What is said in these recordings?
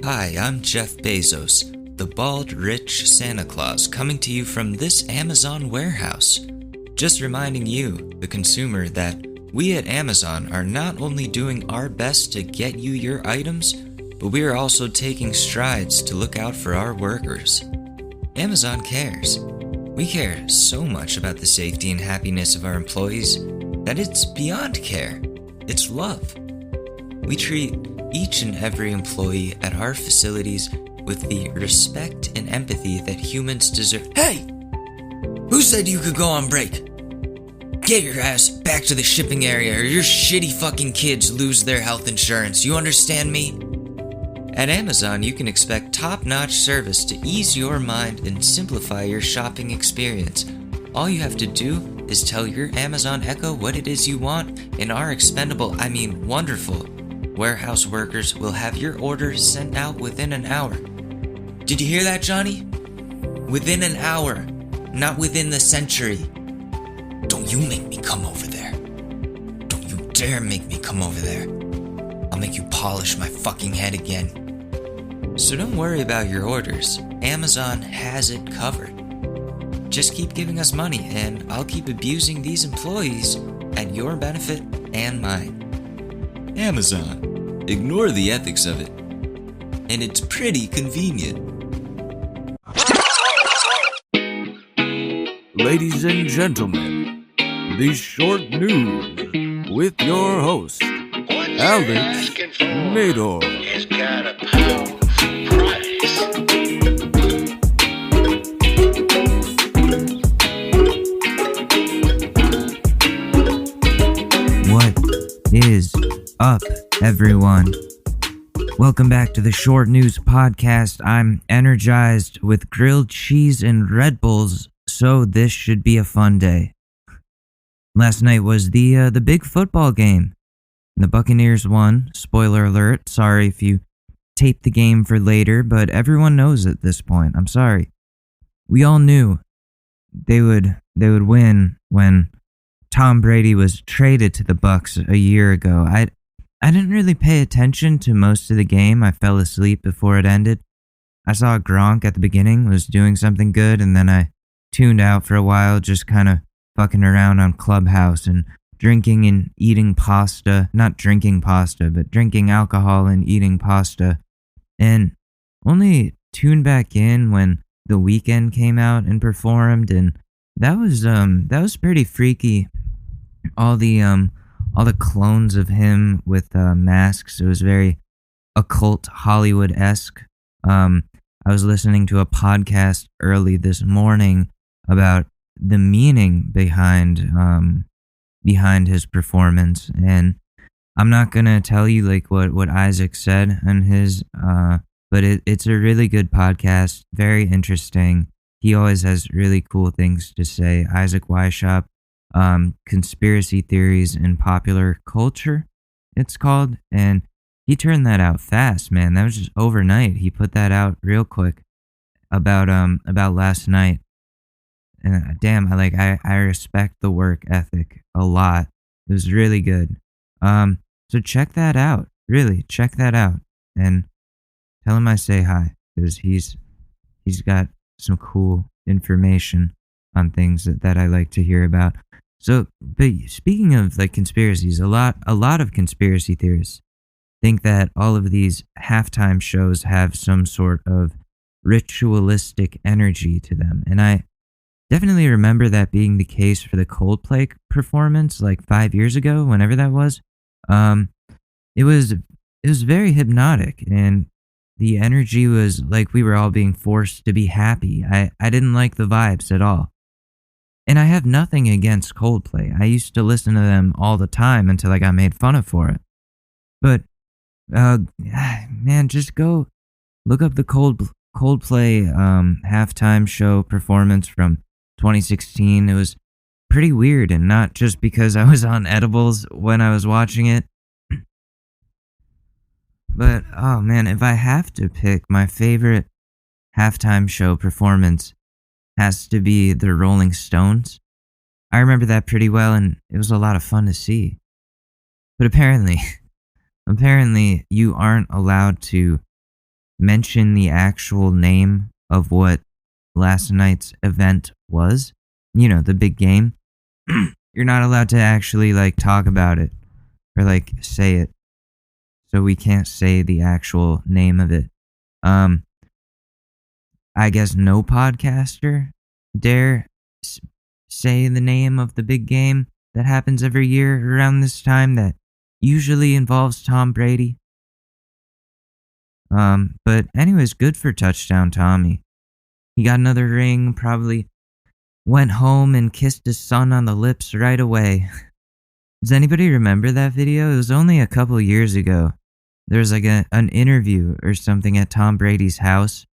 Hi, I'm Jeff Bezos, the bald, rich Santa Claus, coming to you from this Amazon warehouse. Just reminding you, the consumer, that we at Amazon are not only doing our best to get you your items, but we are also taking strides to look out for our workers. Amazon cares. We care so much about the safety and happiness of our employees that it's beyond care. It's love. We treat each and every employee at our facilities with the respect and empathy that humans deserve. Hey! Who said you could go on break? Get your ass back to the shipping area or your shitty fucking kids lose their health insurance. You understand me? At Amazon, you can expect top-notch service to ease your mind and simplify your shopping experience. All you have to do is tell your Amazon Echo what it is you want, and our wonderful warehouse workers will have your order sent out within an hour. Did you hear that, Johnny? Within an hour, not within the century. Don't you make me come over there. Don't you dare make me come over there. I'll make you polish my fucking head again. So don't worry about your orders. Amazon has it covered. Just keep giving us money and I'll keep abusing these employees at your benefit and mine. Amazon. Ignore the ethics of it. And it's pretty convenient. Ladies and gentlemen, the short news with your host, Alex Mador. It's got a pound price. What is up, everyone? Welcome back to the Short News Podcast. I'm energized with grilled cheese and Red Bulls, so this should be a fun day. Last night was the big football game. The Buccaneers won. Spoiler alert. Sorry if you taped the game for later, but everyone knows at this point. I'm sorry. We all knew they would win when Tom Brady was traded to the Bucs a year ago. I didn't really pay attention to most of the game. I fell asleep before it ended. I saw Gronk at the beginning was doing something good, and then I tuned out for a while, just kind of fucking around on Clubhouse and drinking and eating pasta. Not drinking pasta, but drinking alcohol and eating pasta. And only tuned back in when The Weeknd came out and performed, and that was pretty freaky. All the clones of him with masks. It was very occult Hollywood-esque. I was listening to a podcast early this morning about the meaning behind his performance, and I'm not gonna tell you like what Isaac said on his, but it's a really good podcast, very interesting. He always has really cool things to say. Isaac Weishaupt. Conspiracy Theories in Popular Culture, it's called, and he turned that out fast, man. That was just overnight. He put that out real quick about last night. And damn, I respect the work ethic a lot. It was really good. So check that out. Really, check that out, and tell him I say hi, because he's got some cool information on things that I like to hear about. So, but speaking of like conspiracies, a lot of conspiracy theorists think that all of these halftime shows have some sort of ritualistic energy to them. And I definitely remember that being the case for the Coldplay performance like 5 years ago, whenever that was. It was very hypnotic, and the energy was like we were all being forced to be happy. I didn't like the vibes at all. And I have nothing against Coldplay. I used to listen to them all the time until I got made fun of for it. But, man, just go look up the Coldplay halftime show performance from 2016. It was pretty weird, and not just because I was on edibles when I was watching it. But, oh man, if I have to pick my favorite halftime show performance, has to be the Rolling Stones. I remember that pretty well, and it was a lot of fun to see. But apparently you aren't allowed to mention the actual name of what last night's event was, the big game, you're not allowed to actually talk about it or say it. So we can't say the actual name of it. I guess no podcaster dare say the name of the big game that happens every year around this time that usually involves Tom Brady. But anyways, good for Touchdown Tommy. He got another ring, probably went home and kissed his son on the lips right away. Does anybody remember that video? It was only a couple years ago. There was an interview or something at Tom Brady's house,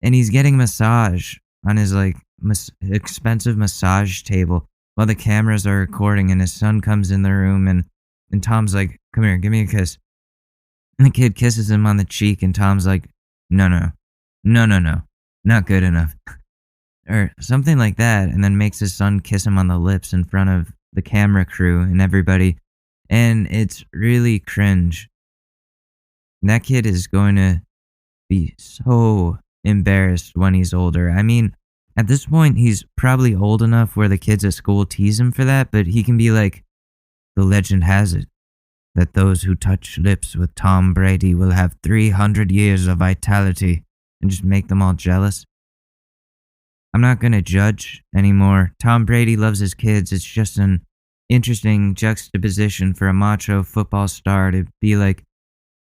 and he's getting a massage on his expensive massage table while the cameras are recording, and his son comes in the room, and Tom's like, "Come here, give me a kiss." And the kid kisses him on the cheek, and Tom's like, no, not good enough. Or something like that, and then makes his son kiss him on the lips in front of the camera crew and everybody. And it's really cringe. And that kid is going to be so embarrassed when he's older. I mean, at this point, he's probably old enough where the kids at school tease him for that, but he can be like, the legend has it that those who touch lips with Tom Brady will have 300 years of vitality, and just make them all jealous. I'm not going to judge anymore. Tom Brady loves his kids. It's just an interesting juxtaposition for a macho football star to be like,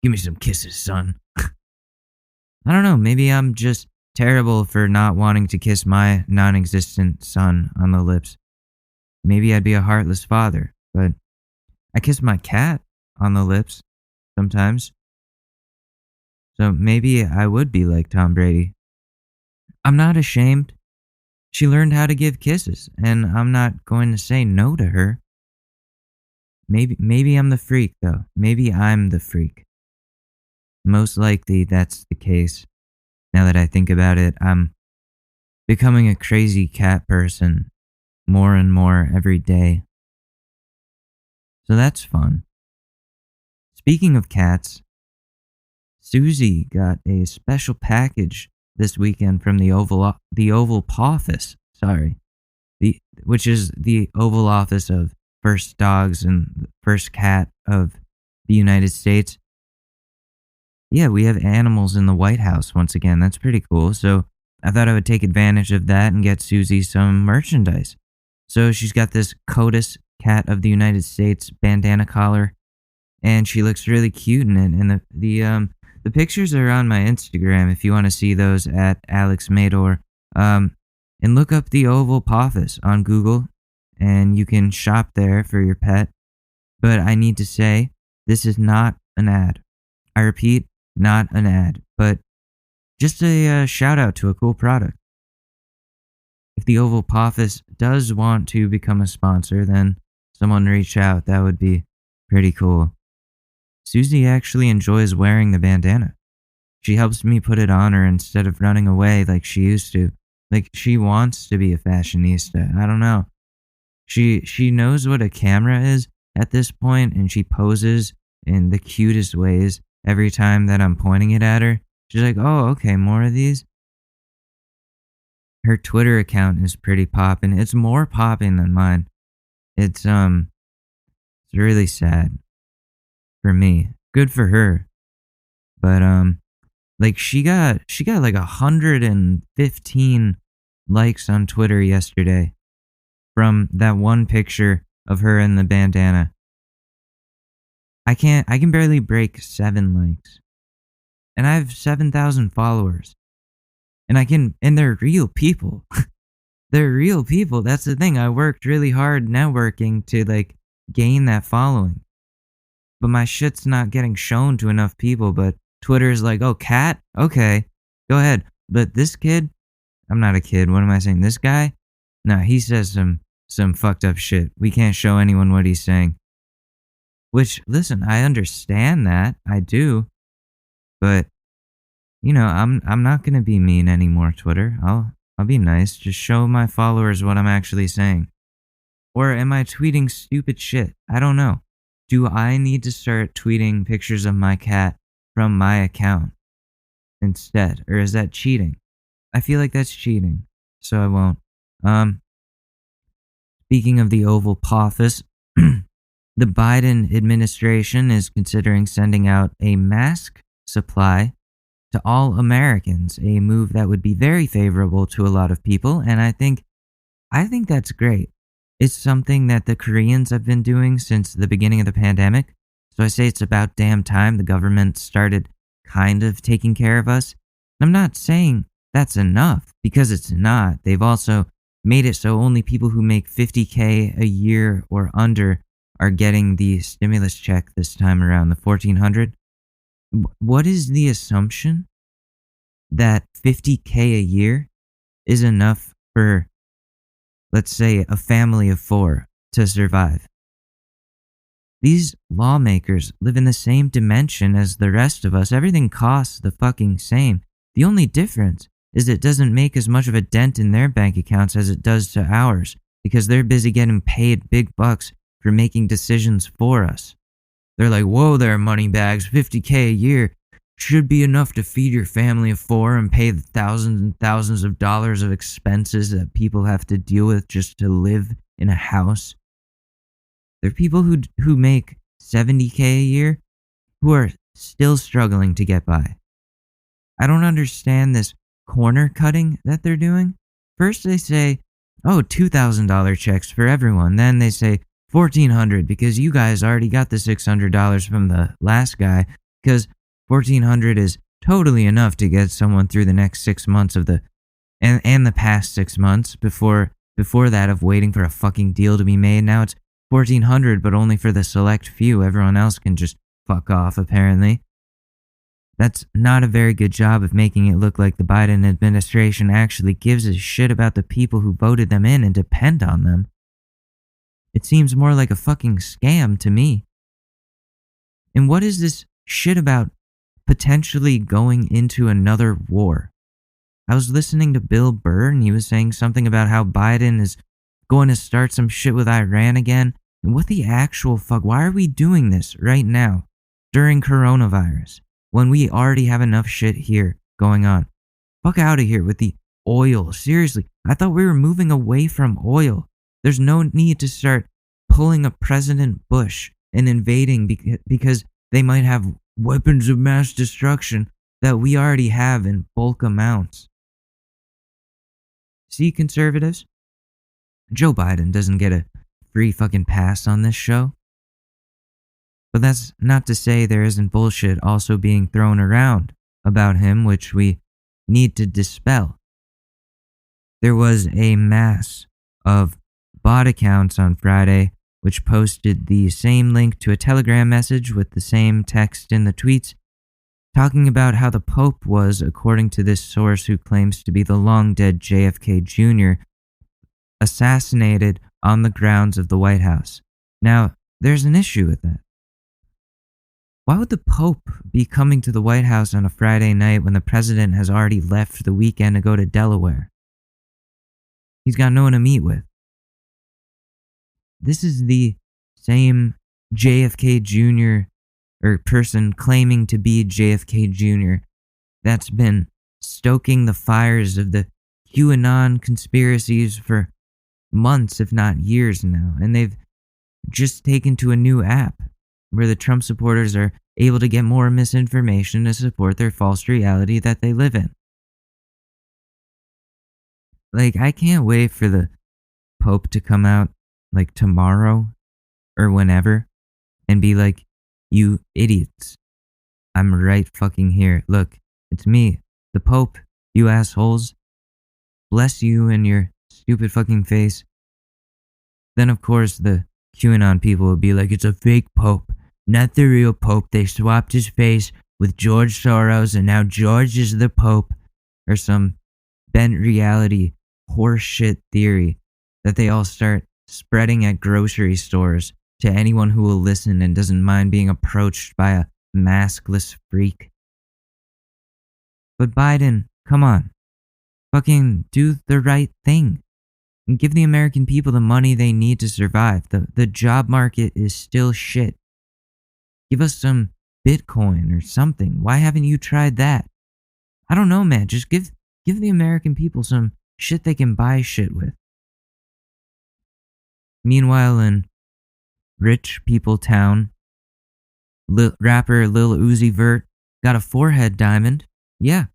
give me some kisses, son. I don't know, maybe I'm just terrible for not wanting to kiss my non-existent son on the lips. Maybe I'd be a heartless father, but I kiss my cat on the lips sometimes. So maybe I would be like Tom Brady. I'm not ashamed. She learned how to give kisses, and I'm not going to say no to her. Maybe I'm the freak, though. Maybe I'm the freak. Most likely that's the case. Now that I think about it, I'm becoming a crazy cat person more and more every day. So that's fun. Speaking of cats, Susie got a special package this weekend from the Oval Office, which is the Oval Office of first dogs and first cat of the United States. Yeah, we have animals in the White House once again. That's pretty cool. So I thought I would take advantage of that and get Susie some merchandise. So she's got this CODIS cat of the United States bandana collar, and she looks really cute in it. And the pictures are on my Instagram if you want to see those at Alex Mador. And look up the Oval Office on Google, and you can shop there for your pet. But I need to say, this is not an ad. I repeat, not an ad, but just a shout out to a cool product. If the Oval Office does want to become a sponsor, then someone reach out. That would be pretty cool. Susie actually enjoys wearing the bandana. She helps me put it on her instead of running away like she used to. Like, she wants to be a fashionista. I don't know. She knows what a camera is at this point, and she poses in the cutest ways every time that I'm pointing it at her. She's like, oh, okay, more of these? Her Twitter account is pretty poppin'. It's more poppin' than mine. It's really sad. For me. Good for her. But she got like 115 likes on Twitter yesterday from that one picture of her in the bandana. I can barely break 7 likes. And I have 7,000 followers. And they're real people. They're real people. That's the thing. I worked really hard networking to gain that following. But my shit's not getting shown to enough people, but Twitter's like, oh, cat? Okay, go ahead. But this kid, I'm not a kid, what am I saying? This guy? No, he says some fucked up shit. We can't show anyone what he's saying. Which, listen, I understand that. I do. But, I'm not gonna be mean anymore, Twitter. I'll be nice. Just show my followers what I'm actually saying. Or am I tweeting stupid shit? I don't know. Do I need to start tweeting pictures of my cat from my account? instead? Or is that cheating? I feel like that's cheating, so I won't. Um, Speaking of the Oval Office, the Biden administration is considering sending out a mask supply to all Americans, a move that would be very favorable to a lot of people, and I think that's great. It's something that the Koreans have been doing since the beginning of the pandemic. So I say it's about damn time the government started kind of taking care of us. I'm not saying that's enough, because it's not. They've also made it so only people who make $50K a year or under are getting the stimulus check this time around, the $1,400. What is the assumption that $50K a year is enough for, let's say, a family of 4 to survive? These lawmakers live in the same dimension as the rest of us. Everything costs the fucking same. The only difference is it doesn't make as much of a dent in their bank accounts as it does to ours, because they're busy getting paid big bucks for making decisions for us. They're like, whoa there, money bags, $50K a year should be enough to feed your family of 4 and pay the thousands and thousands of dollars of expenses that people have to deal with just to live in a house. There are people who make $70K a year who are still struggling to get by. I don't understand this corner cutting that they're doing. First they say, oh, $2,000 checks for everyone. Then they say $1,400 because you guys already got the $600 from the last guy, because $1,400 is totally enough to get someone through the next 6 months of the and the past 6 months before that of waiting for a fucking deal to be made. Now it's $1,400, but only for the select few. Everyone else can just fuck off, apparently. That's not a very good job of making it look like the Biden administration actually gives a shit about the people who voted them in and depend on them. It seems more like a fucking scam to me. And what is this shit about potentially going into another war? I was listening to Bill Burr, and he was saying something about how Biden is going to start some shit with Iran again. And what the actual fuck? Why are we doing this right now during coronavirus when we already have enough shit here going on? Fuck out of here with the oil. Seriously, I thought we were moving away from oil. There's no need to start pulling a President Bush and invading because they might have weapons of mass destruction that we already have in bulk amounts. See, conservatives? Joe Biden doesn't get a free fucking pass on this show. But that's not to say there isn't bullshit also being thrown around about him, which we need to dispel. There was a mass of bot accounts on Friday which posted the same link to a Telegram message with the same text in the tweets, talking about how the Pope was, according to this source who claims to be the long-dead JFK Jr., assassinated on the grounds of the White House. Now, there's an issue with that. Why would the Pope be coming to the White House on a Friday night when the president has already left for the weekend to go to Delaware? He's got no one to meet with. This is the same JFK Jr. or person claiming to be JFK Jr. that's been stoking the fires of the QAnon conspiracies for months, if not years now. And they've just taken to a new app where the Trump supporters are able to get more misinformation to support their false reality that they live in. Like, I can't wait for the Pope to come out, like, tomorrow or whenever and be like, you idiots, I'm right fucking here. Look, it's me, the Pope, you assholes. Bless you and your stupid fucking face. Then, of course, the QAnon people will be like, it's a fake Pope, not the real Pope. They swapped his face with George Soros and now George is the Pope. Or some bent reality horseshit theory that they all start spreading at grocery stores to anyone who will listen and doesn't mind being approached by a maskless freak. But Biden, come on. Fucking do the right thing. And give the American people the money they need to survive. The job market is still shit. Give us some Bitcoin or something. Why haven't you tried that? I don't know, man. Just give the American people some shit they can buy shit with. Meanwhile, in rich people town, rapper Lil Uzi Vert got a forehead diamond. Yeah,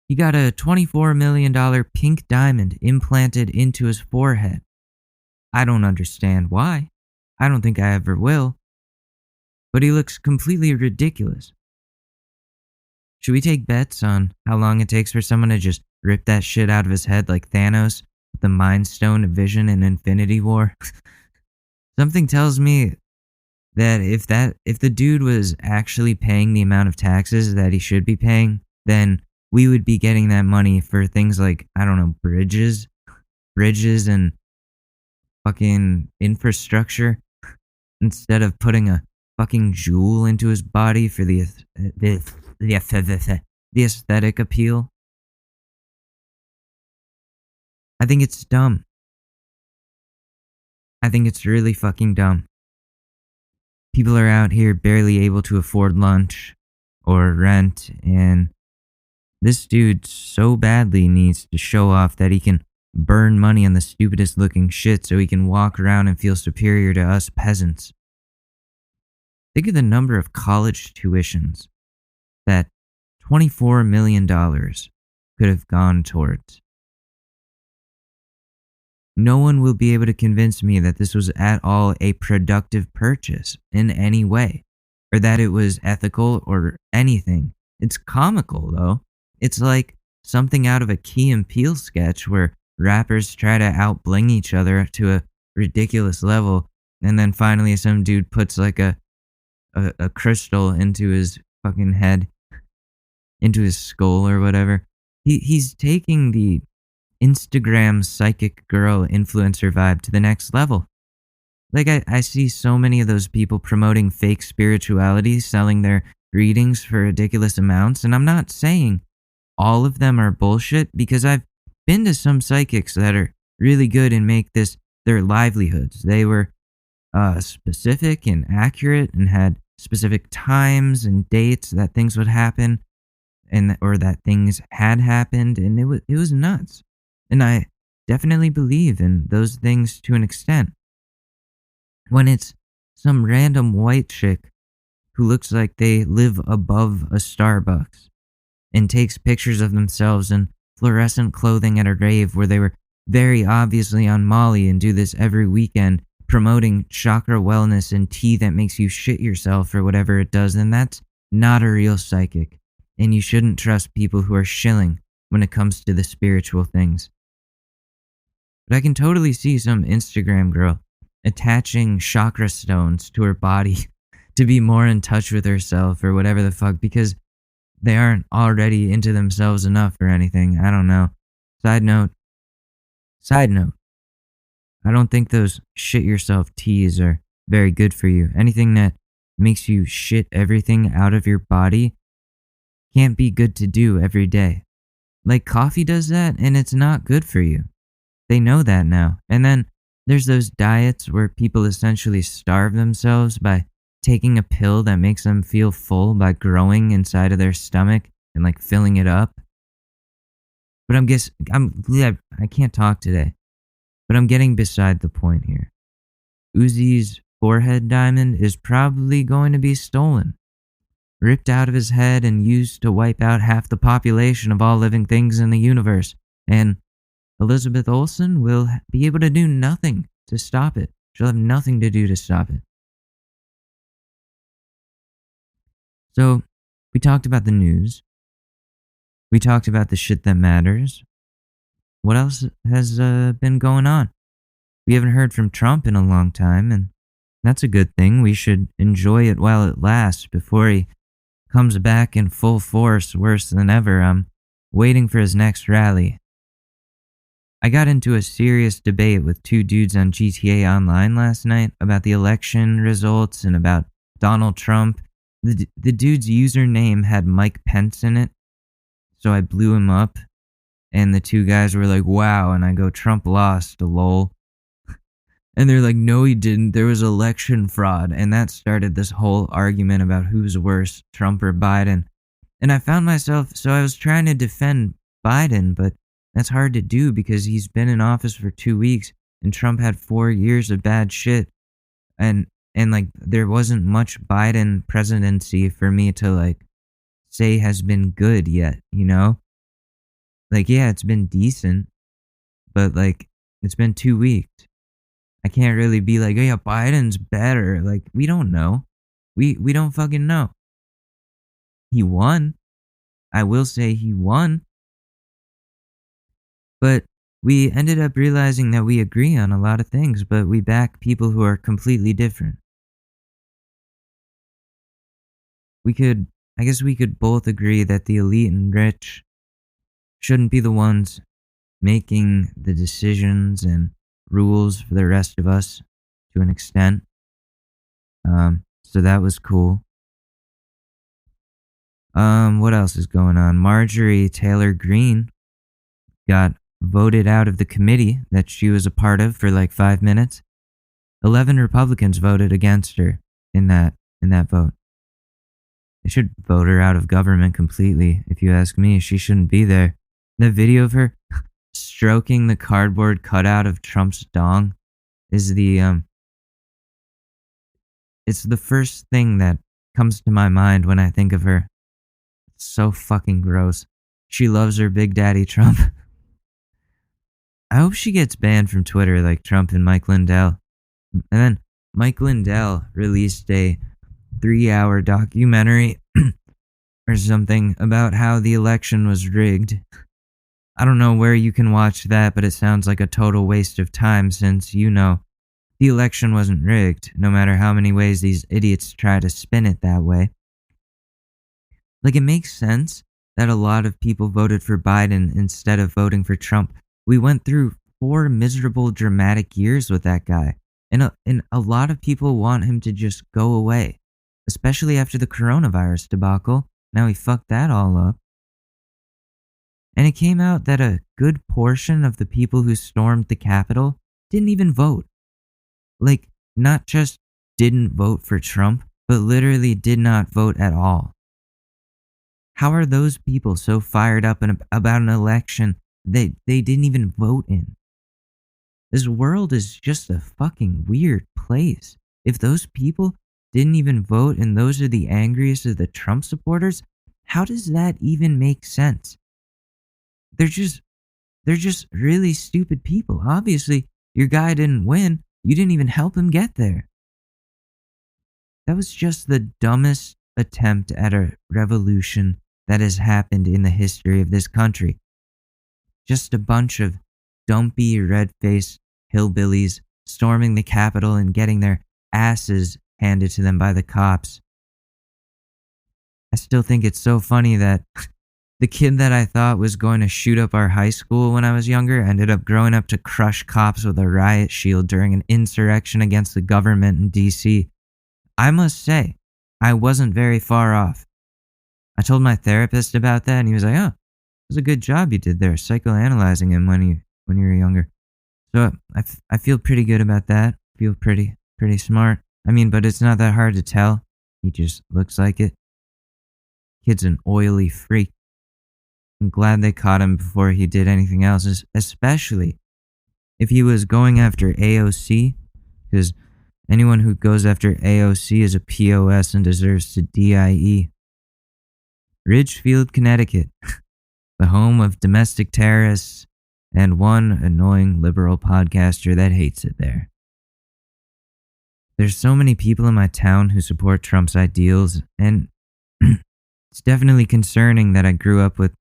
he got a $24 million pink diamond implanted into his forehead. I don't understand why. I don't think I ever will. But he looks completely ridiculous. Should we take bets on how long it takes for someone to just rip that shit out of his head like Thanos with the Mind Stone of Vision in Infinity War? Something tells me that if the dude was actually paying the amount of taxes that he should be paying, then we would be getting that money for things like, I don't know, bridges and fucking infrastructure, instead of putting a fucking jewel into his body for the aesthetic appeal. I think it's dumb. I think it's really fucking dumb. People are out here barely able to afford lunch or rent, and this dude so badly needs to show off that he can burn money on the stupidest looking shit so he can walk around and feel superior to us peasants. Think of the number of college tuitions that $24 million could have gone towards. No one will be able to convince me that this was at all a productive purchase in any way, or that it was ethical or anything. It's comical, though. It's like something out of a Key and Peele sketch where rappers try to out-bling each other to a ridiculous level, and then finally some dude puts like a crystal into his fucking head, into his skull or whatever. He's taking the Instagram psychic girl influencer vibe to the next level. Like, I see so many of those people promoting fake spirituality, selling their readings for ridiculous amounts, and I'm not saying all of them are bullshit, because I've been to some psychics that are really good and make this their livelihoods. They were specific and accurate and had specific times and dates that things would happen, or that things had happened, and it was nuts. And I definitely believe in those things to an extent. When it's some random white chick who looks like they live above a Starbucks and takes pictures of themselves in fluorescent clothing at a rave where they were very obviously on Molly and do this every weekend, promoting chakra wellness and tea that makes you shit yourself or whatever it does, then that's not a real psychic. And you shouldn't trust people who are shilling when it comes to the spiritual things. But I can totally see some Instagram girl attaching chakra stones to her body to be more in touch with herself or whatever the fuck, because they aren't already into themselves enough or anything. I don't know. Side note. I don't think those shit yourself teas are very good for you. Anything that makes you shit everything out of your body can't be good to do every day. Like, coffee does that, and it's not good for you. They know that now. And then there's those diets where people essentially starve themselves by taking a pill that makes them feel full by growing inside of their stomach and like filling it up. But I can't talk today. But I'm getting beside the point here. Uzi's forehead diamond is probably going to be stolen, ripped out of his head and used to wipe out half the population of all living things in the universe. And Elizabeth Olsen will be able to do nothing to stop it. She'll have nothing to do to stop it. So, we talked about the news. We talked about the shit that matters. What else has been going on? We haven't heard from Trump in a long time, and that's a good thing. We should enjoy it while it lasts before he comes back in full force, worse than ever. I'm waiting for his next rally. I got into a serious debate with two dudes on GTA Online last night about the election results and about Donald Trump. The dude's username had Mike Pence in it, so I blew him up, and the two guys were like, wow, and I go, Trump lost, lol. And they're like, no he didn't, there was election fraud, and that started this whole argument about who's worse, Trump or Biden. And I found myself, so I was trying to defend Biden, but that's hard to do because he's been in office for 2 weeks and Trump had 4 years of bad shit. And like there wasn't much Biden presidency for me to like say has been good yet, you know? Like, yeah, it's been decent, but like it's been 2 weeks. I can't really be like, oh yeah, Biden's better. Like, we don't know. We don't fucking know. He won. I will say he won. But we ended up realizing that we agree on a lot of things, but we back people who are completely different. I guess we could both agree that the elite and rich shouldn't be the ones making the decisions and rules for the rest of us to an extent. So that was cool. What else is going on? Marjorie Taylor Greene got voted out of the committee that she was a part of for like 5 minutes. 11 Republicans voted against her in that vote. They should vote her out of government completely, if you ask me. She shouldn't be there. The video of her stroking the cardboard cutout of Trump's dong is it's the first thing that comes to my mind when I think of her. It's so fucking gross. She loves her Big Daddy Trump. I hope she gets banned from Twitter like Trump and Mike Lindell. And then Mike Lindell released a 3-hour documentary or something about how the election was rigged. I don't know where you can watch that, but it sounds like a total waste of time since, you know, the election wasn't rigged, no matter how many ways these idiots try to spin it that way. Like, it makes sense that a lot of people voted for Biden instead of voting for Trump. We went through 4 miserable, dramatic years with that guy, and a lot of people want him to just go away, especially after the coronavirus debacle. Now he fucked that all up. And it came out that a good portion of the people who stormed the Capitol didn't even vote. Like, not just didn't vote for Trump, but literally did not vote at all. How are those people so fired up about an election they didn't even vote in? This world is just a fucking weird place. If those people didn't even vote and those are the angriest of the Trump supporters, how does that even make sense? They're just really stupid people. Obviously, your guy didn't win. You didn't even help him get there. That was just the dumbest attempt at a revolution that has happened in the history of this country. Just a bunch of dumpy, red-faced hillbillies storming the Capitol and getting their asses handed to them by the cops. I still think it's so funny that the kid that I thought was going to shoot up our high school when I was younger ended up growing up to crush cops with a riot shield during an insurrection against the government in DC. I must say, I wasn't very far off. I told my therapist about that and he was like, oh, it was a good job you did there, psychoanalyzing him when you were younger. So I feel pretty good about that. Feel pretty smart. I mean, but it's not that hard to tell. He just looks like it. Kid's an oily freak. I'm glad they caught him before he did anything else, especially if he was going after AOC, because anyone who goes after AOC is a POS and deserves to DIE. Ridgefield, Connecticut, the home of domestic terrorists and one annoying liberal podcaster that hates it there. There's so many people in my town who support Trump's ideals, and it's definitely concerning that I grew up with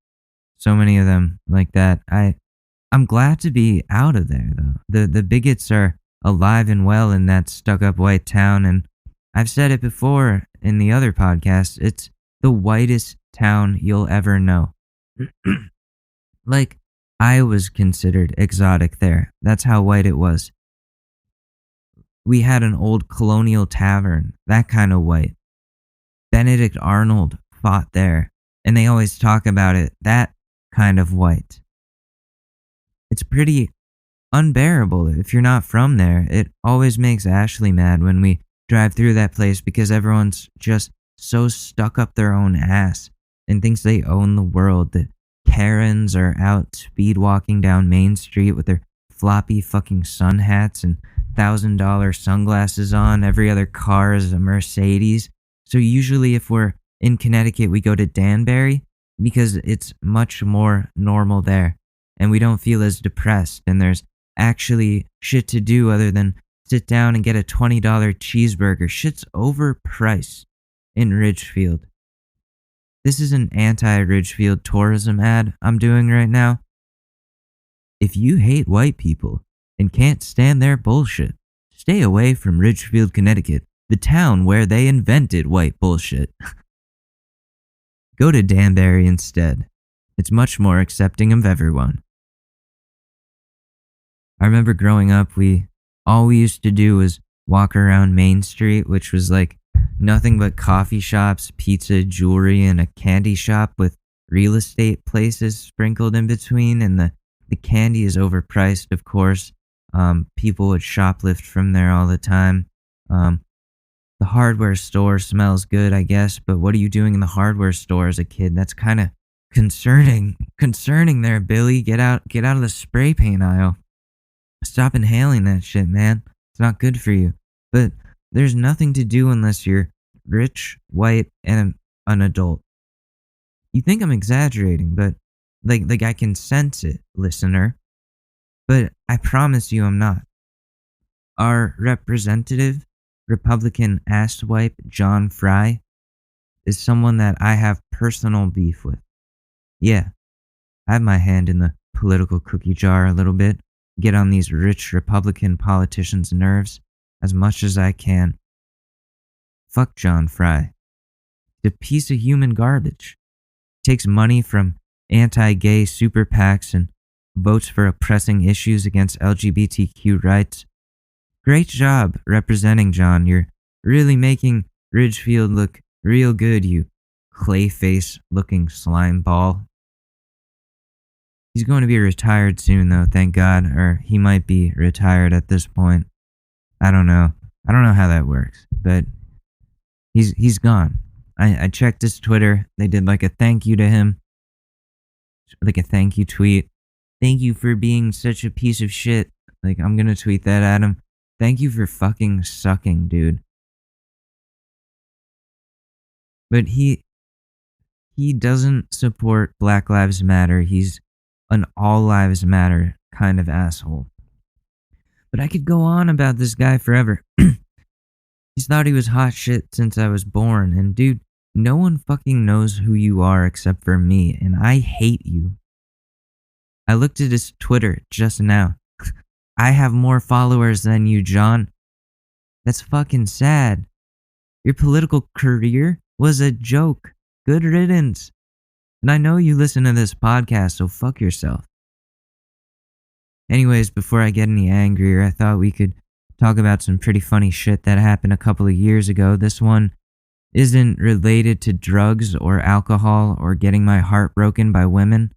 so many of them like that. I'm glad to be out of there, though. The bigots are alive and well in that stuck-up white town, and I've said it before in the other podcasts, it's the whitest town you'll ever know. Like, I was considered exotic there. That's how white it was. We had an old colonial tavern, that kind of white. Benedict Arnold fought there, and they always talk about it, that kind of white. It's pretty unbearable if you're not from there. It always makes Ashley mad when we drive through that place because everyone's just so stuck up their own ass. and thinks they own the world. The Karens are out speed walking down Main Street with their floppy fucking sun hats and $1,000 sunglasses on. Every other car is a Mercedes. So usually if we're in Connecticut, we go to Danbury because it's much more normal there and we don't feel as depressed and there's actually shit to do other than sit down and get a $20 cheeseburger. Shit's overpriced in Ridgefield. This is an anti-Ridgefield tourism ad I'm doing right now. If you hate white people and can't stand their bullshit, stay away from Ridgefield, Connecticut, the town where they invented white bullshit. Go to Danbury instead. It's much more accepting of everyone. I remember growing up, all we used to do was walk around Main Street, which was like nothing but coffee shops, pizza, jewelry, and a candy shop with real estate places sprinkled in between. And the candy is overpriced, of course. People would shoplift from there all the time. The hardware store smells good, I guess, but what are you doing in the hardware store as a kid? That's kind of concerning there, Billy. Get out of the spray paint aisle. Stop inhaling that shit, man. It's not good for you. But there's nothing to do unless you're rich, white, and an adult. You think I'm exaggerating, but like I can sense it, listener. But I promise you I'm not. Our representative, Republican asswipe John Fry, is someone that I have personal beef with. Yeah, I have my hand in the political cookie jar a little bit. Get on these rich Republican politicians' nerves as much as I can. Fuck John Fry. He's a piece of human garbage. Takes money from anti-gay super PACs and votes for pressing issues against LGBTQ rights. Great job representing, John. You're really making Ridgefield look real good, you clay-face-looking slime ball. He's going to be retired soon, though, thank God. Or he might be retired at this point. I don't know. I don't know how that works, but he's gone. I checked his Twitter. They did like a thank you to him. Like a thank you tweet. Thank you for being such a piece of shit. Like, I'm gonna tweet that at him. Thank you for fucking sucking, dude. But he doesn't support Black Lives Matter. He's an all lives matter kind of asshole. But I could go on about this guy forever. He's thought he was hot shit since I was born. And dude, no one fucking knows who you are except for me. And I hate you. I looked at his Twitter just now. I have more followers than you, John. That's fucking sad. Your political career was a joke. Good riddance. And I know you listen to this podcast, so fuck yourself. Anyways, before I get any angrier, I thought we could talk about some pretty funny shit that happened a couple of years ago. This one isn't related to drugs or alcohol or getting my heart broken by women.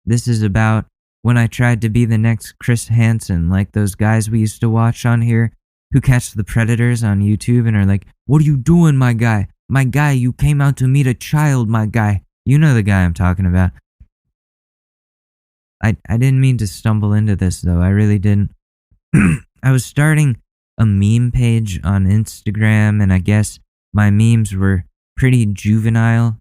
This is about when I tried to be the next Chris Hansen, like those guys we used to watch on here who catch the predators on YouTube and are like, "What are you doing, my guy? My guy, you came out to meet a child, my guy." You know the guy I'm talking about. I didn't mean to stumble into this, though. I really didn't. I was starting a meme page on Instagram, and I guess my memes were pretty juvenile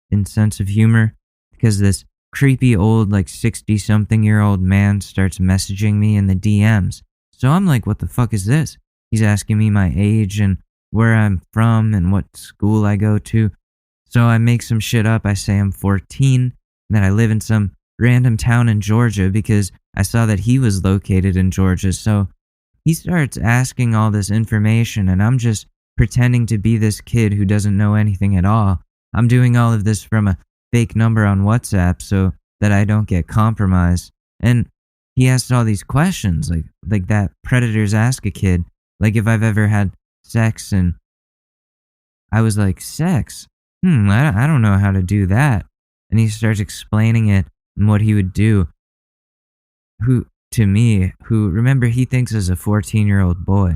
in sense of humor, because this creepy old, like 60-something-year-old man starts messaging me in the DMs. So I'm like, what the fuck is this? He's asking me my age and where I'm from and what school I go to. So I make some shit up. I say I'm 14 and that I live in some random town in Georgia because I saw that he was located in Georgia. So he starts asking all this information and I'm just pretending to be this kid who doesn't know anything at all. I'm doing all of this from a fake number on WhatsApp so that I don't get compromised. And he asks all these questions like that predators ask a kid, like if I've ever had sex, and I was like, sex? I don't know how to do that. And he starts explaining it and what he would do. Remember, he thinks as a 14-year-old boy.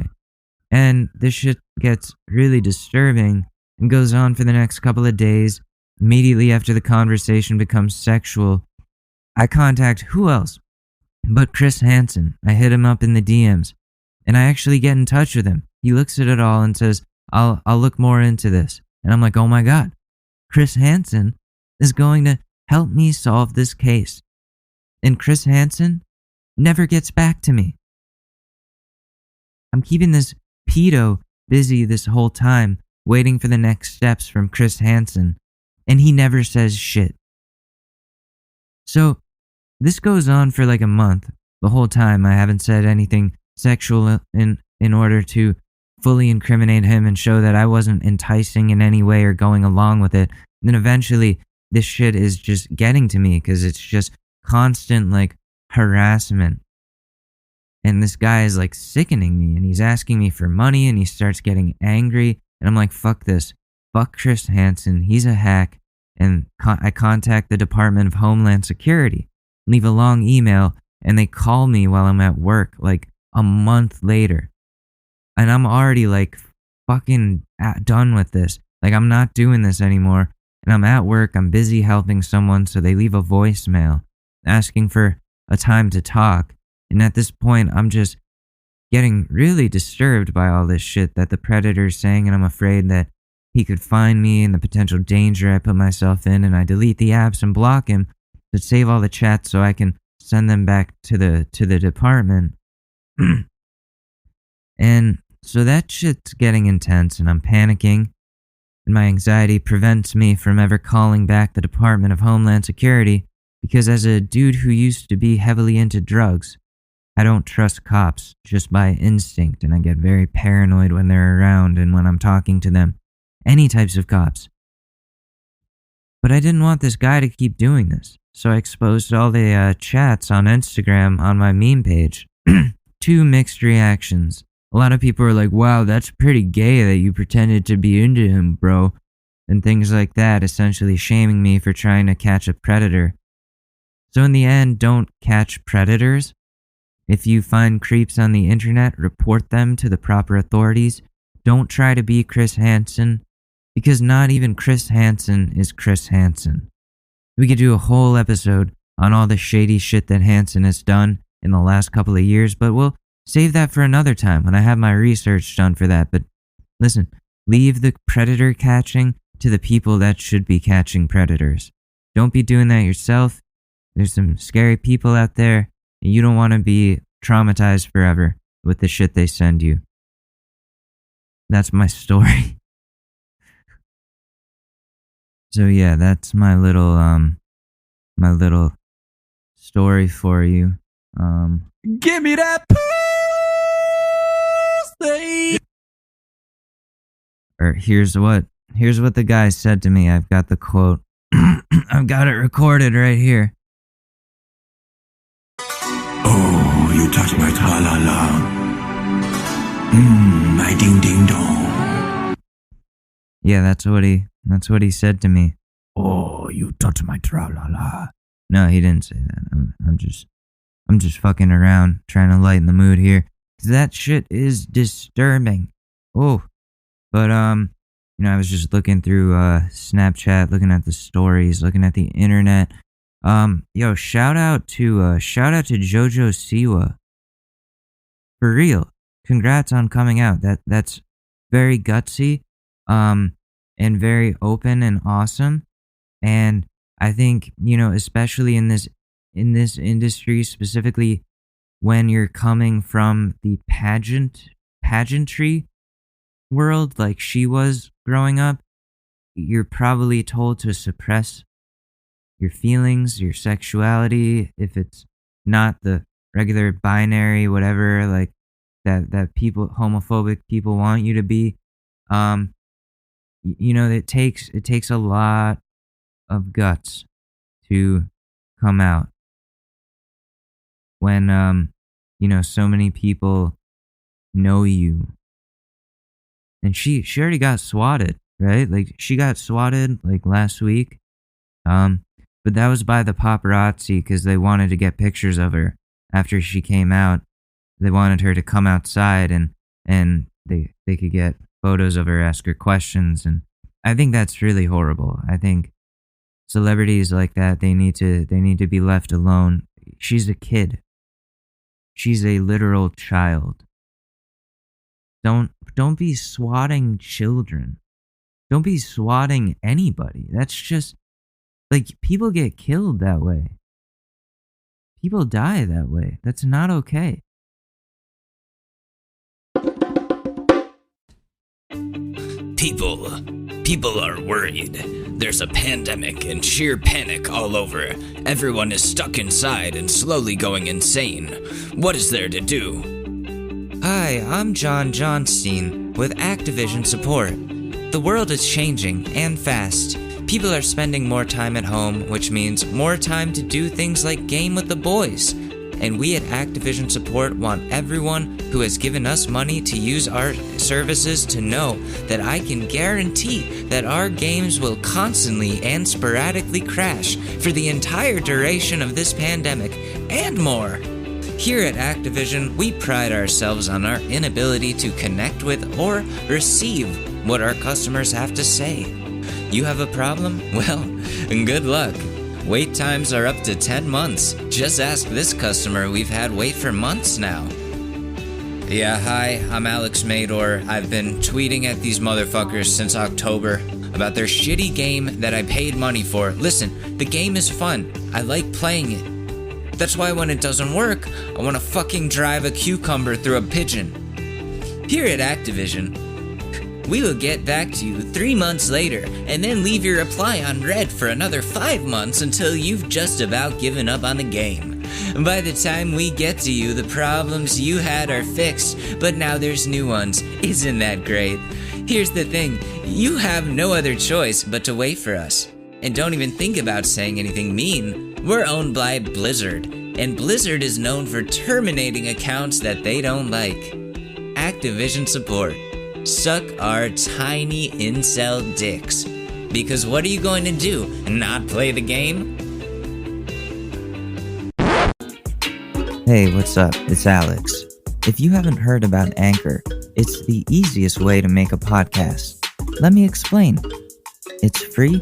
And this shit gets really disturbing and goes on for the next couple of days. immediately after the conversation becomes sexual, I contact who else but Chris Hansen. I hit him up in the DMs, and I actually get in touch with him. He looks at it all and says, I'll look more into this. And I'm like, oh my God, Chris Hansen is going to help me solve this case. And Chris Hansen never gets back to me. I'm keeping this pedo busy this whole time, waiting for the next steps from Chris Hansen, and he never says shit. So this goes on for like a month. The whole time I haven't said anything sexual in order to fully incriminate him and show that I wasn't enticing in any way or going along with it. And then eventually this shit is just getting to me because it's just constant like harassment. And this guy is like sickening me, and he's asking me for money, and he starts getting angry. And I'm like, fuck this. Fuck Chris Hansen. He's a hack. And I contact the Department of Homeland Security, leave a long email, and they call me while I'm at work like a month later. And I'm already like fucking done with this. Like, I'm not doing this anymore. And I'm at work. I'm busy helping someone. So they leave a voicemail asking for a time to talk. And at this point, I'm just getting really disturbed by all this shit that the predator's saying. And I'm afraid that he could find me and the potential danger I put myself in. And I delete the apps and block him to save all the chats so I can send them back to the department. And so that shit's getting intense, and I'm panicking. And my anxiety prevents me from ever calling back the Department of Homeland Security, because as a dude who used to be heavily into drugs, I don't trust cops just by instinct, and I get very paranoid when they're around and when I'm talking to them. Any types of cops. But I didn't want this guy to keep doing this, so I exposed all the chats on Instagram on my meme page. 2 mixed reactions. A lot of people are like, wow, that's pretty gay that you pretended to be into him, bro. And things like that, essentially shaming me for trying to catch a predator. So in the end, don't catch predators. If you find creeps on the internet, report them to the proper authorities. Don't try to be Chris Hansen, because not even Chris Hansen is Chris Hansen. We could do a whole episode on all the shady shit that Hansen has done in the last couple of years, but we'll save that for another time when I have my research done for that. But listen, leave the predator catching to the people that should be catching predators. Don't be doing that yourself. There's some scary people out there, and you don't want to be traumatized forever with the shit they send you. That's my story. So yeah, that's my little story for you. Give me that pussy. Or here's what the guy said to me. I've got the quote. I've got it recorded right here. Oh, you touch my tra-la-la. My ding-ding-dong. Yeah, that's what he said to me. Oh, you touch my tra-la-la. No, he didn't say that. I'm just fucking around, trying to lighten the mood here. 'Cause that shit is disturbing. Oh, but I was just looking through Snapchat, looking at the stories, looking at the internet. Yo, shout out to Jojo Siwa. For real. Congrats on coming out. That's very gutsy, and very open and awesome. And I think, especially in this industry, specifically when you're coming from the pageantry world like she was growing up, you're probably told to suppress your feelings, your sexuality, if it's not the regular binary, whatever, like that people, homophobic people want you to be. It takes a lot of guts to come out when so many people know you. And she already got swatted, right? Like, she got swatted like last week. But that was by the paparazzi because they wanted to get pictures of her after she came out. They wanted her to come outside and they could get photos of her, ask her questions. And I think that's really horrible. I think celebrities like that, they need to be left alone. She's a kid. She's a literal child. Don't be swatting children. Don't be swatting anybody. That's just like, people get killed that way. People die that way. That's not okay. People are worried. There's a pandemic and sheer panic all over. Everyone is stuck inside and slowly going insane. What is there to do? Hi, I'm John Johnstein with Activision Support. The world is changing, and fast. People are spending more time at home, which means more time to do things like game with the boys. And we at Activision Support want everyone who has given us money to use our services to know that I can guarantee that our games will constantly and sporadically crash for the entire duration of this pandemic, and more. Here at Activision, we pride ourselves on our inability to connect with or receive what our customers have to say. You have a problem? Well, good luck. Wait times are up to 10 months. Just ask this customer we've had wait for months now. Yeah, hi, I'm Alex Mador. I've been tweeting at these motherfuckers since October about their shitty game that I paid money for. Listen, the game is fun. I like playing it. That's why when it doesn't work, I want to fucking drive a cucumber through a pigeon. Here at Activision, we will get back to you 3 months later and then leave your reply on red for another 5 months until you've just about given up on the game. By the time we get to you, the problems you had are fixed, but now there's new ones. Isn't that great? Here's the thing, you have no other choice but to wait for us. And don't even think about saying anything mean. We're owned by Blizzard, and Blizzard is known for terminating accounts that they don't like. Activision Support. Suck our tiny incel dicks. Because what are you going to do? Not play the game? Hey, what's up? It's Alex. If you haven't heard about Anchor, it's the easiest way to make a podcast. Let me explain. It's free.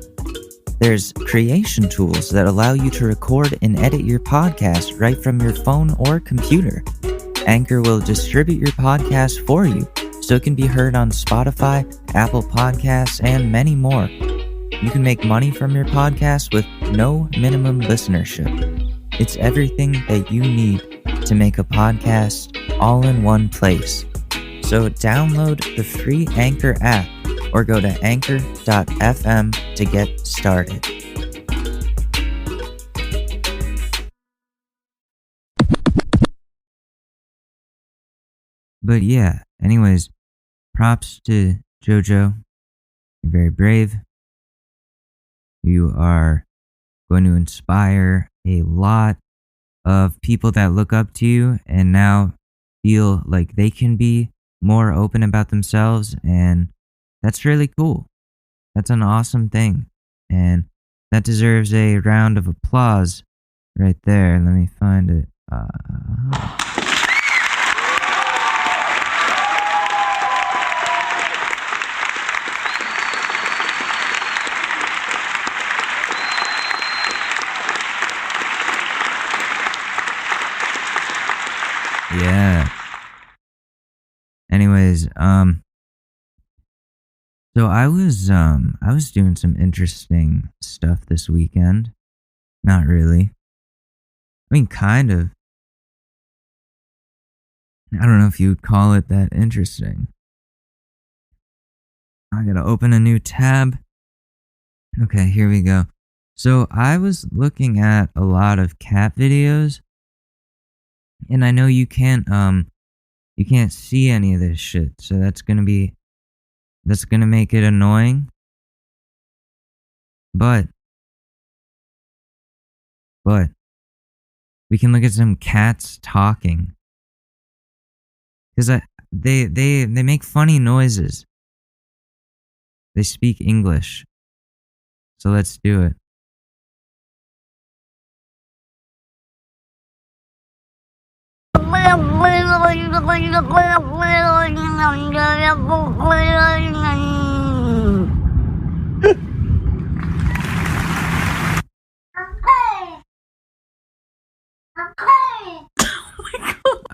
There's creation tools that allow you to record and edit your podcast right from your phone or computer. Anchor will distribute your podcast for you, so it can be heard on Spotify, Apple Podcasts, and many more. You can make money from your podcast with no minimum listenership. It's everything that you need to make a podcast all in one place. So download the free Anchor app or go to anchor.fm to get started. But yeah, anyways, props to JoJo. You're very brave. You are going to inspire a lot of people that look up to you and now feel like they can be more open about themselves, and that's really cool. That's an awesome thing, and that deserves a round of applause right there. Let me find it. Yeah. Anyways, so I was doing some interesting stuff this weekend. Not really. I mean, kind of. I don't know if you would call it that interesting. I gotta open a new tab. Okay, here we go. So I was looking at a lot of cat videos, and I know you can't see any of this shit, so that's gonna make it annoying. But we can look at some cats talking, because they make funny noises. They speak English, so let's do it.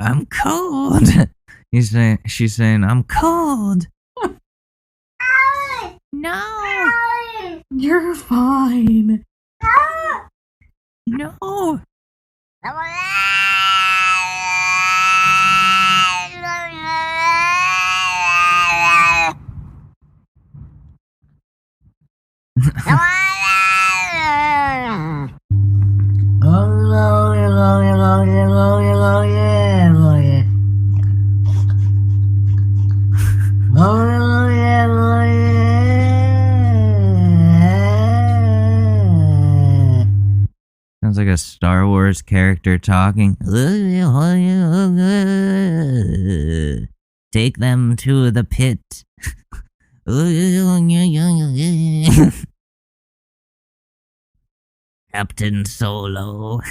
I'm cold. She's saying, I'm cold. No. You're fine. No. Sounds like a Star Wars character talking. Take them to the pit. Captain Solo.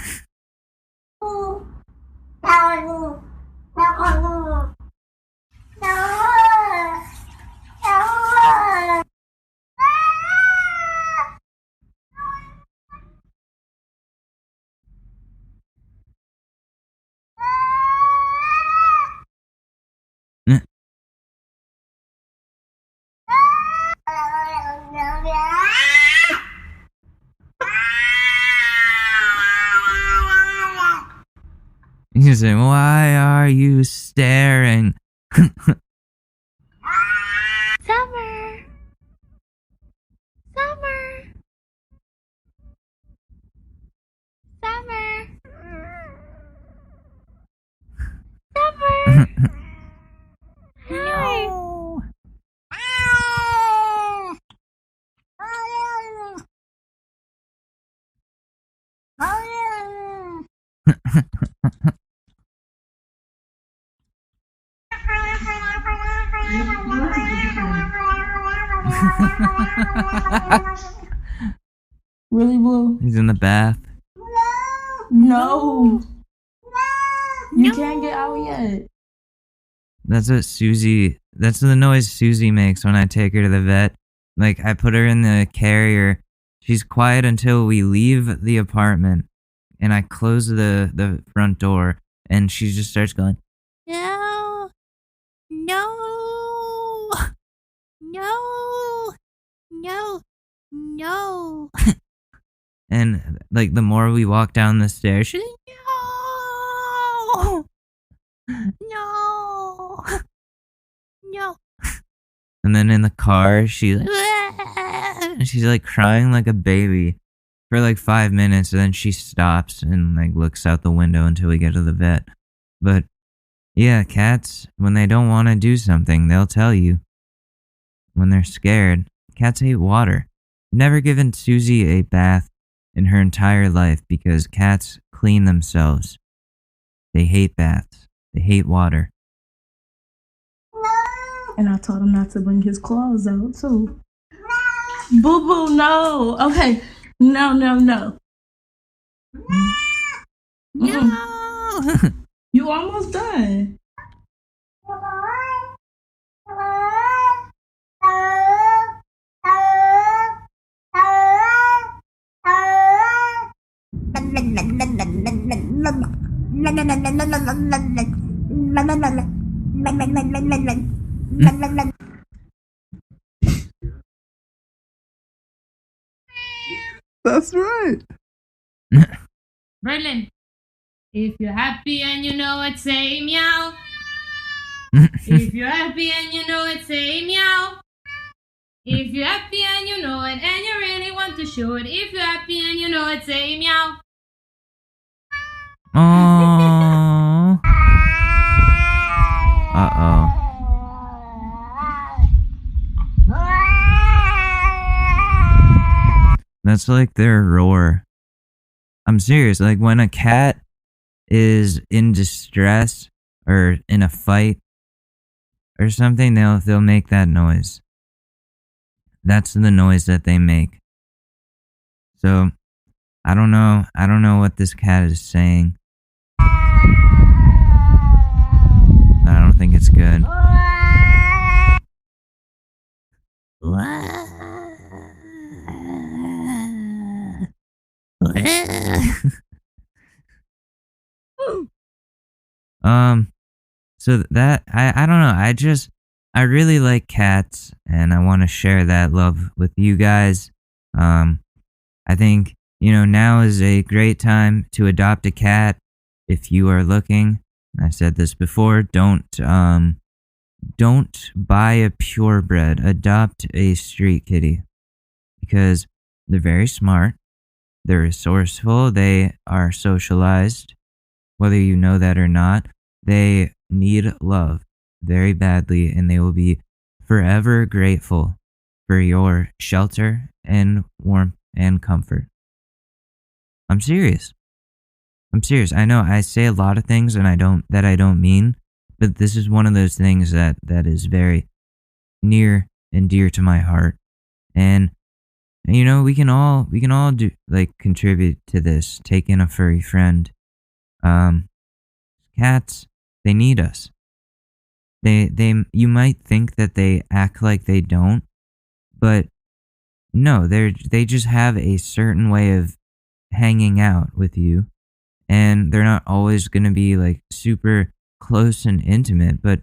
You say, why are you staring? Summer. No. Really, Blue? He's in the bath. No. You can't get out yet. That's the noise Susie makes when I take her to the vet. Like, I put her in the carrier. She's quiet until we leave the apartment. And I close the front door. And she just starts going, no, no, no, no, no. And, like, the more we walk down the stairs, she's like, no, no, no. And then in the car, she's like crying like a baby for like 5 minutes, and then she stops and like looks out the window until we get to the vet. But yeah, cats, when they don't want to do something, they'll tell you. When they're scared, cats hate water. Never given Susie a bath in her entire life because cats clean themselves. They hate baths. They hate water. And I told him not to bring his claws out, too. Boo Boo, no. Okay. No. No. You almost done. That's right. Berlin, if you're happy and you know it, say meow. If you're happy and you know it, say meow. If you're happy and you know it and you really want to show it, if you're happy and you know it, say meow. Aww. Uh-oh. That's like their roar. I'm serious. Like when a cat is in distress or in a fight or something, they'll make that noise. That's the noise that they make. So I don't know what this cat is saying. I don't think it's good. So that I don't know. I really like cats, and I want to share that love with you guys. I think now is a great time to adopt a cat if you are looking. I said this before. Don't buy a purebred. Adopt a street kitty because they're very smart. They're resourceful. They are socialized. Whether you know that or not, they need love very badly, and they will be forever grateful for your shelter and warmth and comfort. I'm serious. I know I say a lot of things and I don't mean, but this is one of those things that is very near and dear to my heart. And we can all do contribute to this. Take in a furry friend. Cats, they need us. You might think that they act like they don't, but no, they just have a certain way of hanging out with you, and they're not always going to be like super close and intimate, but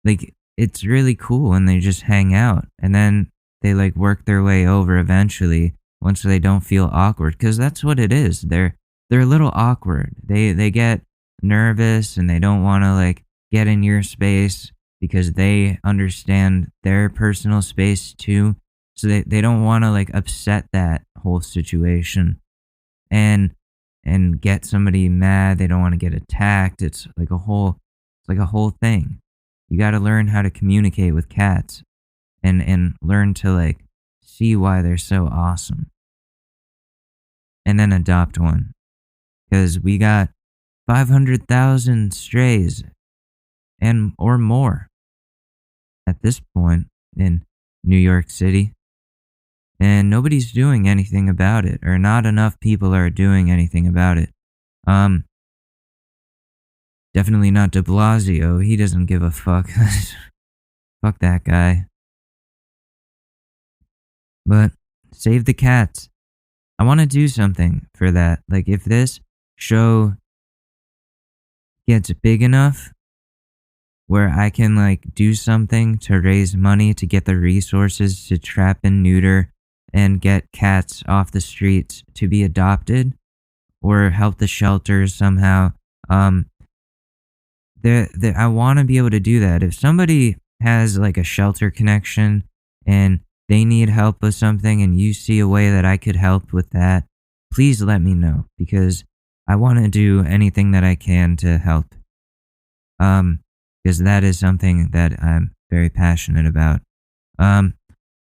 like it's really cool when they just hang out, and then they like work their way over eventually once they don't feel awkward, because that's what it is. They're a little awkward. They get nervous and they don't want to like get in your space because they understand their personal space too. So they don't want to like upset that whole situation and get somebody mad. They don't want to get attacked. It's like a whole thing. You got to learn how to communicate with cats and learn to like see why they're so awesome. And then adopt one. Because we got 500,000 strays or more at this point in New York City. And nobody's doing anything about it, or not enough people are doing anything about it. Definitely not de Blasio. He doesn't give a fuck. Fuck that guy. But save the cats. I want to do something for that. Like if this show gets big enough where I can like do something to raise money to get the resources to trap and neuter and get cats off the streets to be adopted or help the shelters somehow. I want to be able to do that. If somebody has like a shelter connection and they need help with something and you see a way that I could help with that, please let me know, because I want to do anything that I can to help. Because that is something that I'm very passionate about.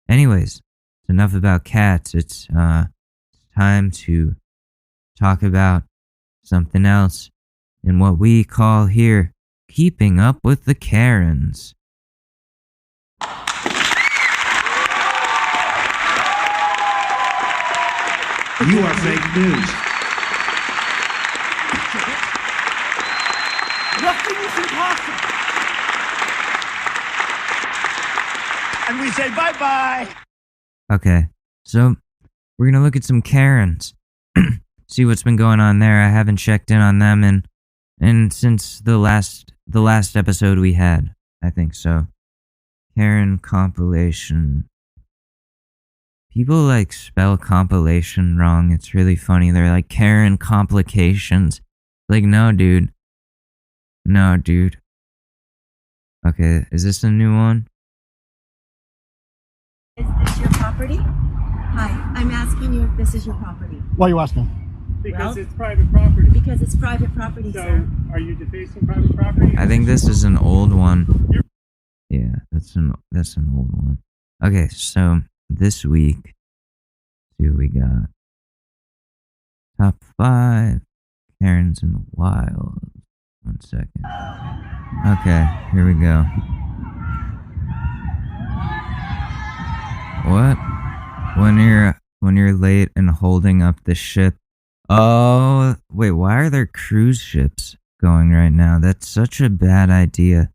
Anyways, it's enough about cats. It's time to talk about something else in what we call here keeping up with the Karens. You are fake news. Nothing is impossible. And we say bye-bye. Okay, so we're gonna look at some Karens. See what's been going on there. I haven't checked in on them and since the last episode we had, I think so. Karen compilation. People like spell compilation wrong. It's really funny. They're like Karen complications. Like, no, dude. Okay, is this a new one? Is this your property? Hi, I'm asking you if this is your property. Why are you asking? Because it's private property. Because it's private property, So, sir. are you defacing private property? I think this is an old one. Yeah, that's an old one. Okay, so this week, see what we got. Top 5 Karens in the wild. 1 second. Okay, here we go. What? When you're late and holding up the ship. Oh, wait, why are there cruise ships going right now? That's such a bad idea.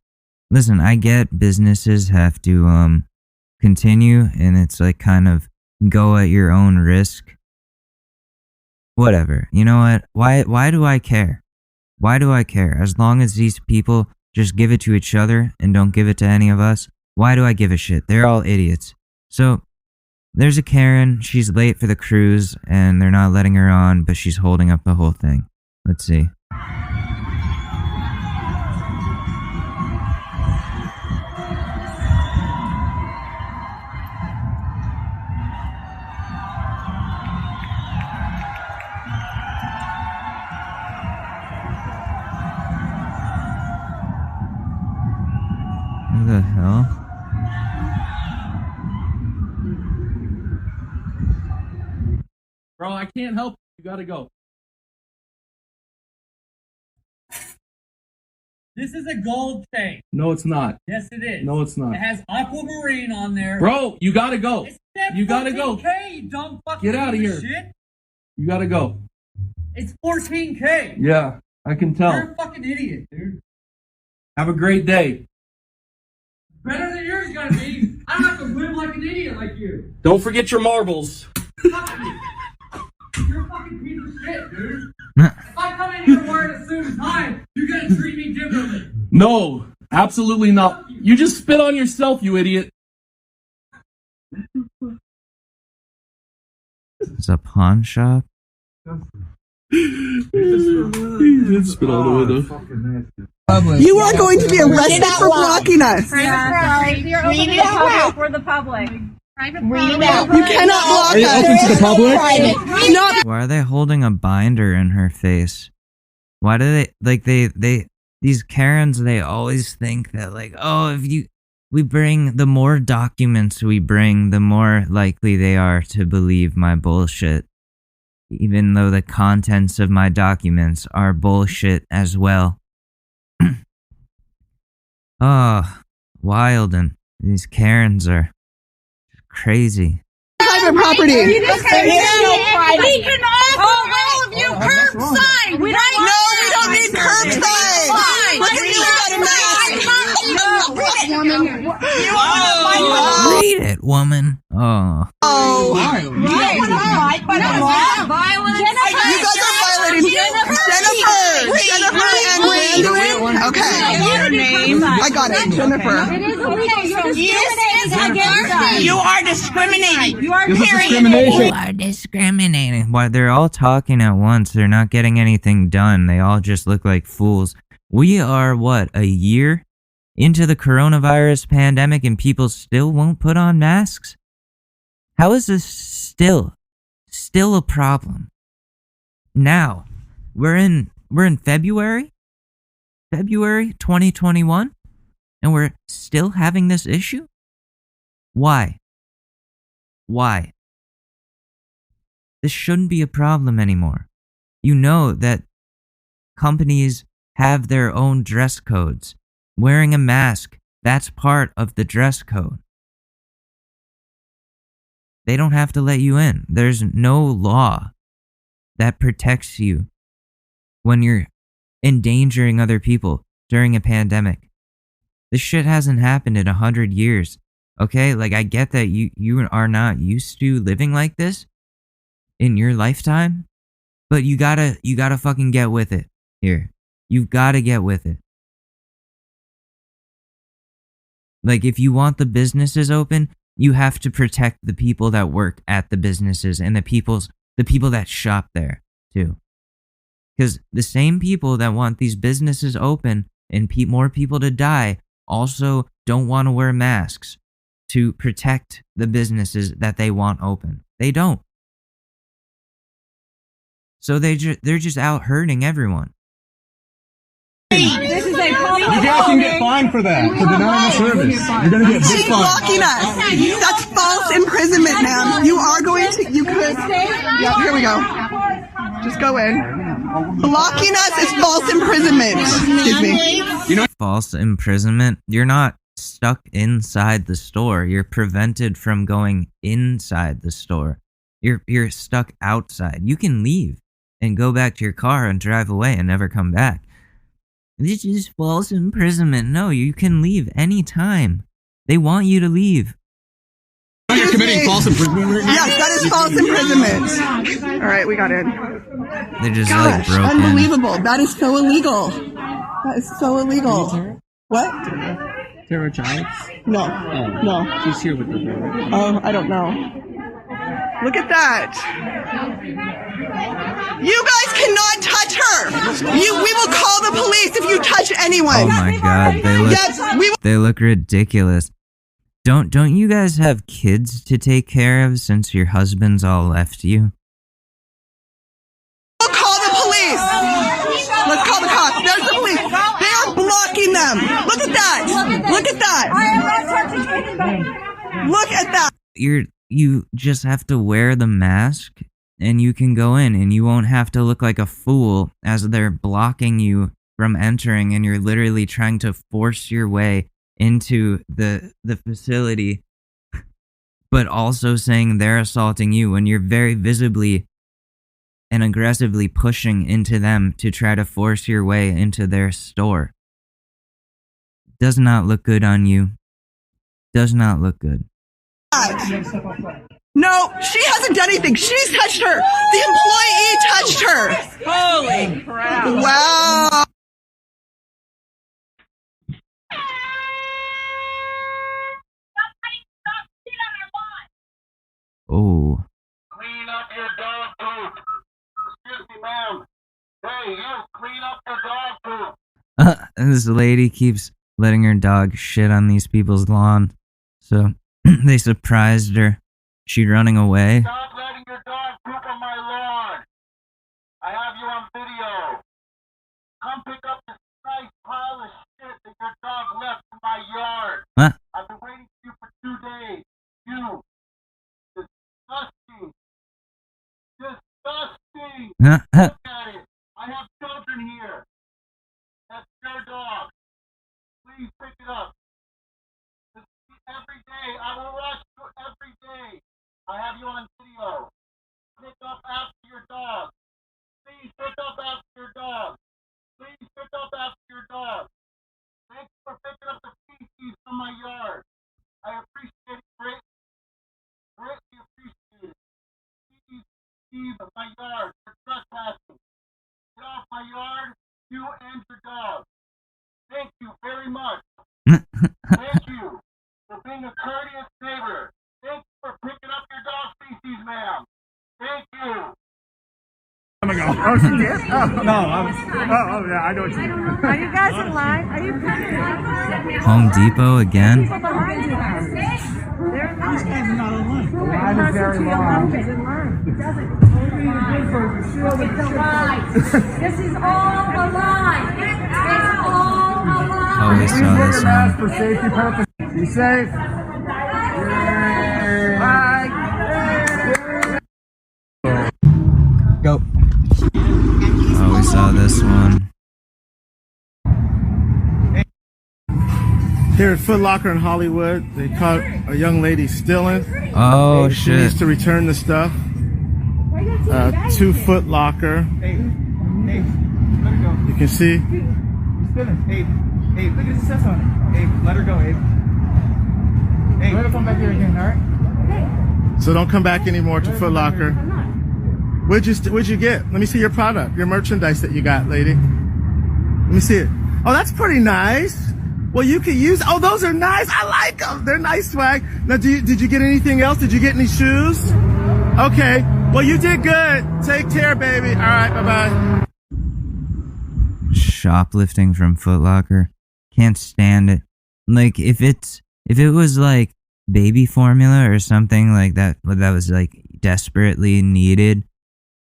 Listen, I get businesses have to continue, and it's like kind of go at your own risk. Whatever. You know what? Why do I care? Why do I care? As long as these people just give it to each other and don't give it to any of us, why do I give a shit? They're all idiots. So, there's a Karen, she's late for the cruise, and they're not letting her on, but she's holding up the whole thing. Let's see. What the hell? Bro, I can't help you. You gotta go. This is a gold chain. No, it's not. Yes, it is. No, it's not. It has aquamarine on there. Bro, you gotta go. It's You gotta go. 14K, you dumb fucking Get out of piece here. Shit. You gotta go. It's 14K. Yeah, I can tell. You're a fucking idiot, dude. Have a great day. Better than yours gonna be. I don't have to live like an idiot like you. Don't forget your marbles. Fuck you. You're a fucking piece of shit, dude. If I come in here wearing a suit and tie, you're gonna treat me differently. No, absolutely not. You just spit on yourself, you idiot. It's a pawn shop? He did spit on the window. You are going to be arrested for blocking us. For the public. You cannot block Are you us. open to the public? Not Why are they holding a binder in her face? Why do they, like, these Karens, they always think that, like, oh, the more documents we bring, the more likely they are to believe my bullshit. Even though the contents of my documents are bullshit as well. Oh, wild, and these Karens are crazy. private property. We can offer all of you curbside. No, we don't need curbside. Look at you, got a mask. Read it, woman. Oh. Oh. Right, but violence. You guys are violating Jennifer and Brandon. Okay. I got it, Jennifer. It is illegal. You are discriminating. You are You are discriminating. Why, they're all talking at once. They're not getting anything done. They all just look like fools. We are, what, a year into the coronavirus pandemic and people still won't put on masks? How is this still a problem? Now, we're in February 2021, and we're still having this issue? Why? This shouldn't be a problem anymore. You know that companies have their own dress codes. Wearing a mask, that's part of the dress code. They don't have to let you in. There's no law that protects you when you're endangering other people during a pandemic. This shit hasn't happened in 100 years. Okay? Like, I get that you are not used to living like this in your lifetime, but you gotta fucking get with it here. You've gotta get with it. Like, if you want the businesses open, you have to protect the people that work at the businesses and the people that shop there too. Because the same people that want these businesses open and more people to die also don't want to wear masks to protect the businesses that they want open. They don't. So they're just out hurting everyone. This is a public. You guys can get fined for that, for denying the service. You're gonna get big She's fine. blocking us. That's false imprisonment, ma'am. You are going to, you could, yep, here we go. Just go in. Blocking us is false imprisonment. Excuse me. False imprisonment? You're not stuck inside the store. You're prevented from going inside the store. You're stuck outside. You can leave and go back to your car and drive away and never come back. This is false imprisonment. No, you can leave anytime. They want you to leave. You're Excuse committing me. false imprisonment right now? Yes, that is false imprisonment. All right, we got in. They just Gosh, like broke in. unbelievable. That is so illegal. That is so illegal. What? Tara Childs? No. No. She's here with her brother. Oh, I don't know. Look at that. You guys cannot touch her. We will call the police if you touch anyone. Oh my god, they look ridiculous. Don't you guys have kids to take care of since your husbands all left you? We'll call the police. Let's call the cops. There's the police. They are blocking them. Look at that. Look at that. Look at that. You just have to wear the mask and you can go in and you won't have to look like a fool as they're blocking you from entering and you're literally trying to force your way into the facility, but also saying they're assaulting you when you're very visibly and aggressively pushing into them to try to force your way into their store. Does not look good on you. Does not look good. No, she hasn't done anything. She's touched her. The employee touched her. Holy crap. Wow. Oh. Clean up your dog poop. Excuse me, ma'am. Hey, you, clean up your dog poop. This lady keeps letting her dog shit on these people's lawn. So they surprised her. She running away. Stop letting your dog poop on my lawn. I have you on video. Come pick up this nice pile of shit that your dog left in my yard. Huh? I've been waiting for you for 2 days. You. Disgusting. Disgusting. Look at it. I have children here. That's your dog. Please pick it up. Every day. I will rush you every day. I have you on video. Pick up after your dog. Please pick up after your dog. Please pick up after your dog. Thank you for picking up the feces from my yard. I appreciate it greatly. Greatly appreciate it. Please leave my yard. You're trespassing. Get off my yard, you and your dog. Thank you very much. Thank you for being a courteous neighbor. Thank you for picking up your dog feces, ma'am. Thank you. Oh, she did? Oh, no. Yeah, I know what you mean. Are you guys in line? Are you in line? Home Depot again? People behind you guys. They're in line. These guys are not in line. The line is very long. Is in line. It doesn't. It's a lie. This is all a lie. It's all a lie. Oh, we saw this one. For safety purposes. Be safe. Bye. Go. Oh, we saw this one. Here at Foot Locker in Hollywood, they caught a young lady stealing. Oh, She shit. needs to return the stuff to Foot Locker. Hey, let her go. You can see. She's stealing. Hey, look at the success on it. Hey, let her go, Hey, let her come back here again, all right? So don't come back anymore to Foot Locker. What'd you get? Let me see your product, your merchandise that you got, lady. Let me see it. Oh, that's pretty nice. Well, you can use. Oh, those are nice. I like them. They're nice swag. Now, did you get anything else? Did you get any shoes? Okay. Well, you did good. Take care, baby. All right. Bye-bye. Shoplifting from Foot Locker. Can't stand it. Like, if it was like baby formula or something like that was like desperately needed.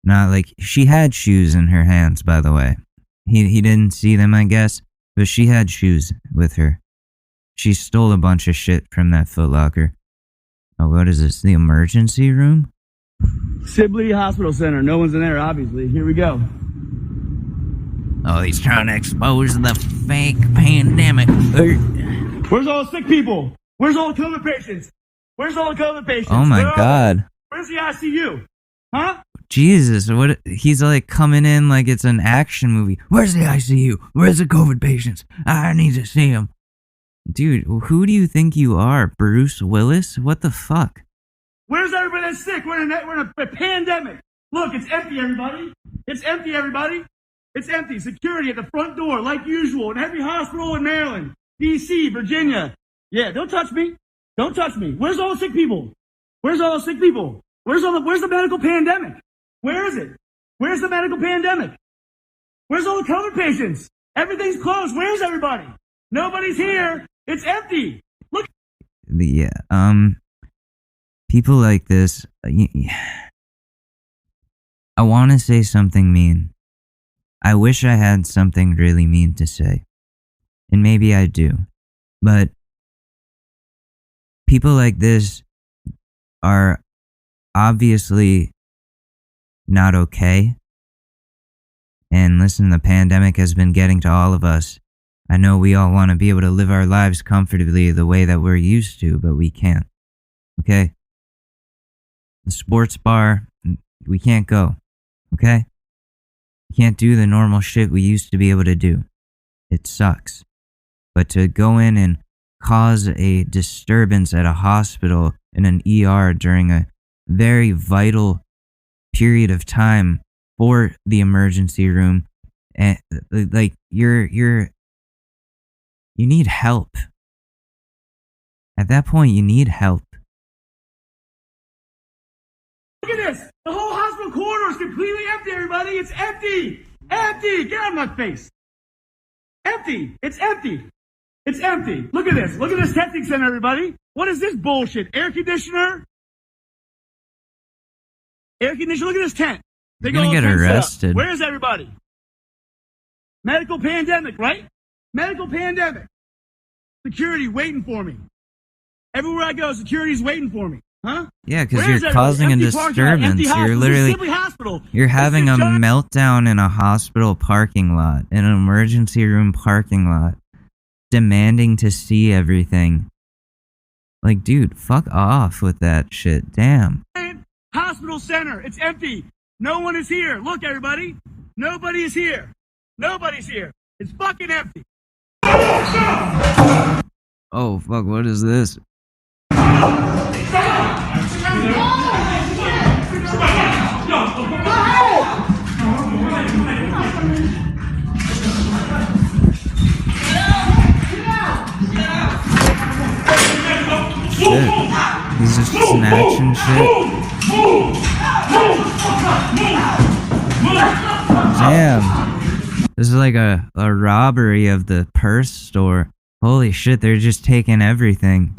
Not like, she had shoes in her hands, by the way. He didn't see them, I guess, but she had shoes with her. She stole a bunch of shit from that Foot Locker. Oh, what is this? The emergency room? Sibley Hospital Center. No one's in there, obviously. Here we go. Oh, he's trying to expose the fake pandemic. Where's all the sick people? Where's all the COVID patients? Where's all the COVID patients? Oh my God. Where's the ICU? Huh? Jesus, what? He's like coming in like it's an action movie. Where's the ICU? Where's the COVID patients? I need to see him. Dude, who do you think you are? Bruce Willis? What the fuck? Where's everybody that's sick? We're in a pandemic. Look, it's empty, everybody. It's empty, everybody. It's empty. Security at the front door, like usual, in every hospital in Maryland, D.C., Virginia. Yeah, don't touch me. Don't touch me. Where's all the sick people? Where's all the sick people? Where's the medical pandemic? Where is it? Where's the medical pandemic? Where's all the COVID patients? Everything's closed. Where's everybody? Nobody's here. It's empty. Look. Yeah, people like this, I want to say something mean. I wish I had something really mean to say. And maybe I do. But people like this are obviously not okay. And listen, the pandemic has been getting to all of us. I know we all want to be able to live our lives comfortably the way that we're used to, but we can't. Okay? The sports bar, we can't go. Okay? We can't do the normal shit we used to be able to do. It sucks. But to go in and cause a disturbance at a hospital in an ER during a very vital period of time for the emergency room, and like you need help. At that point, you need help. Look at this. The whole hospital corridor is completely empty, everybody. It's empty. Empty. Get out of my face. Empty. It's empty. It's empty. Look at this. Look at this testing center, everybody. What is this bullshit? Air conditioner? Air conditioner. Look at this tent. They You're gonna get arrested. Where is everybody? Medical pandemic, right? Medical pandemic. Security waiting for me. Everywhere I go, security's waiting for me. Huh? Yeah, because you're causing a disturbance. You're literally, you're having a meltdown in a hospital parking lot, in an emergency room parking lot, demanding to see everything. Like, dude, fuck off with that shit. Damn. Hospital center. It's empty. No one is here. Look, everybody. Nobody is here. Nobody's here. It's fucking empty. Oh, fuck, what is this? Shit. He's just snatching shit. Damn. This is like a robbery of the purse store. Holy shit, they're just taking everything.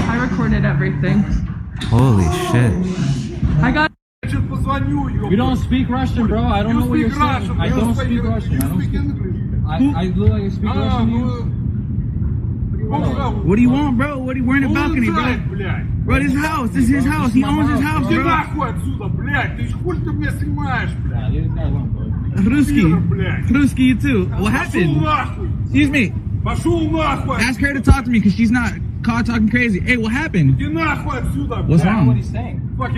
I recorded everything. Holy shit. I got. You don't speak Russian, bro. I don't know what you're saying. I don't speak Russian. I don't speak. I look like I speak Russian to you. What do you want, bro? What do you? We're in the balcony, bro. Bro, this house. This is his house. He owns his house, bro. Ruski, you too. What happened? Excuse me. Ask her to talk to me because she's not caught talking crazy. Hey, what happened? What's wrong? What he's saying. But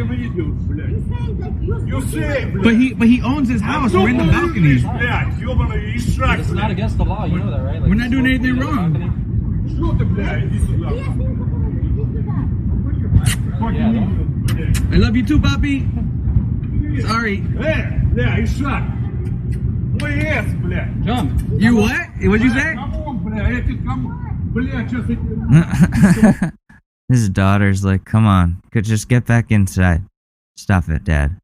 he owns his house. We're in the balcony. It's not against the law. You know that, right? Like, we're not doing anything wrong. I love you too, Papi. Sorry. Jump. You what? What'd you say? His daughter's like, come on, could just get back inside. Stop it, Dad.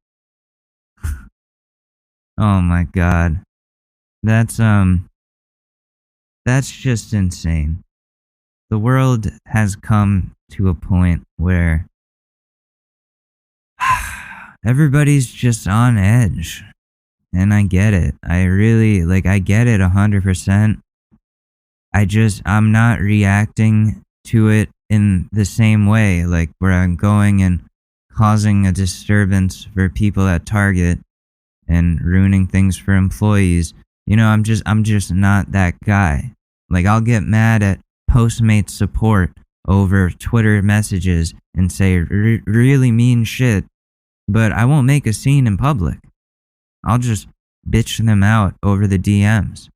Oh my god. That's just insane. The world has come to a point where everybody's just on edge. And I get it. I really, I get it 100%. I'm not reacting to it in the same way, like where I'm going and causing a disturbance for people at Target and ruining things for employees. You know, I'm just not that guy. Like, I'll get mad at Postmates support over Twitter messages and say really mean shit, but I won't make a scene in public. I'll just bitch them out over the DMs.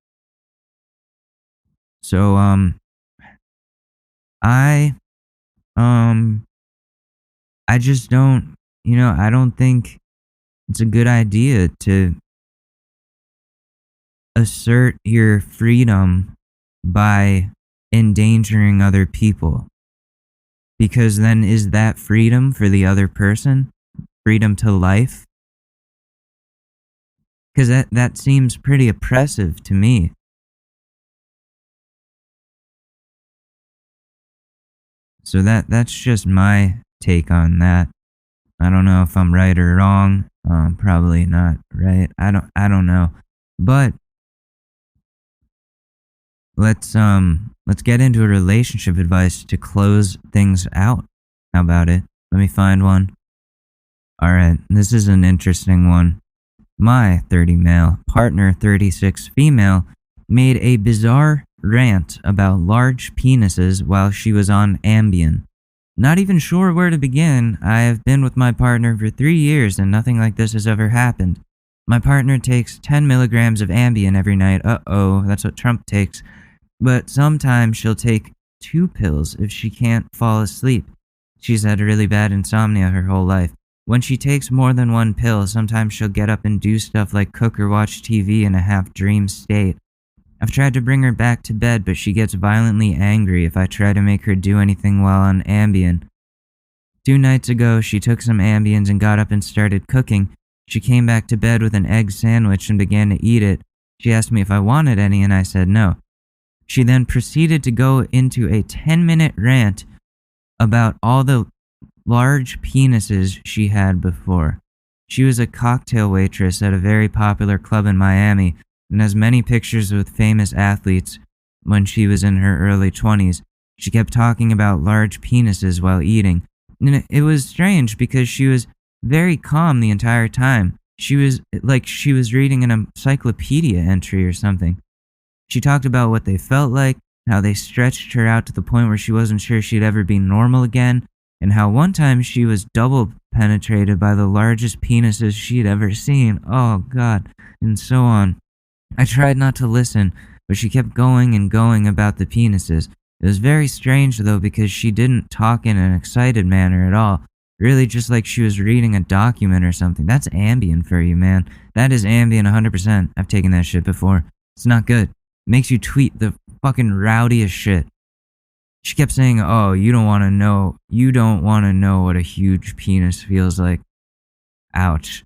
So, I just don't, I don't think it's a good idea to assert your freedom by endangering other people. Because then is that freedom for the other person? Freedom to life? Because that seems pretty oppressive to me. So that's just my take on that. I don't know if I'm right or wrong. Probably not right. I don't know. But let's get into a relationship advice to close things out. How about it? Let me find one. All right, this is an interesting one. My 30 male partner, 36 female, made a bizarre rant about large penises while she was on Ambien. Not even sure where to begin. I have been with my partner for 3 years and nothing like this has ever happened. My partner takes 10 milligrams of Ambien every night. Uh-oh, that's what Trump takes. But sometimes she'll take 2 pills if she can't fall asleep. She's had really bad insomnia her whole life. When she takes more than 1 pill, sometimes she'll get up and do stuff like cook or watch TV in a half-dream state. I've tried to bring her back to bed, but she gets violently angry if I try to make her do anything while on Ambien. 2 nights ago, she took some Ambiens and got up and started cooking. She came back to bed with an egg sandwich and began to eat it. She asked me if I wanted any, and I said no. She then proceeded to go into a 10-minute rant about all the large penises she had before. She was a cocktail waitress at a very popular club in Miami and has many pictures with famous athletes when she was in her early 20s. She kept talking about large penises while eating. And it was strange because she was very calm the entire time. She was like she was reading an encyclopedia entry or something. She talked about what they felt like, how they stretched her out to the point where she wasn't sure she'd ever be normal again, and how one time she was double penetrated by the largest penises she'd ever seen. Oh, God, and so on. I tried not to listen, but she kept going and going about the penises. It was very strange, though, because she didn't talk in an excited manner at all. Really just like she was reading a document or something. That's Ambien for you, man. That is Ambien 100%. I've taken that shit before. It's not good. It makes you tweet the fucking rowdiest shit. She kept saying, oh, you don't want to know what a huge penis feels like. Ouch.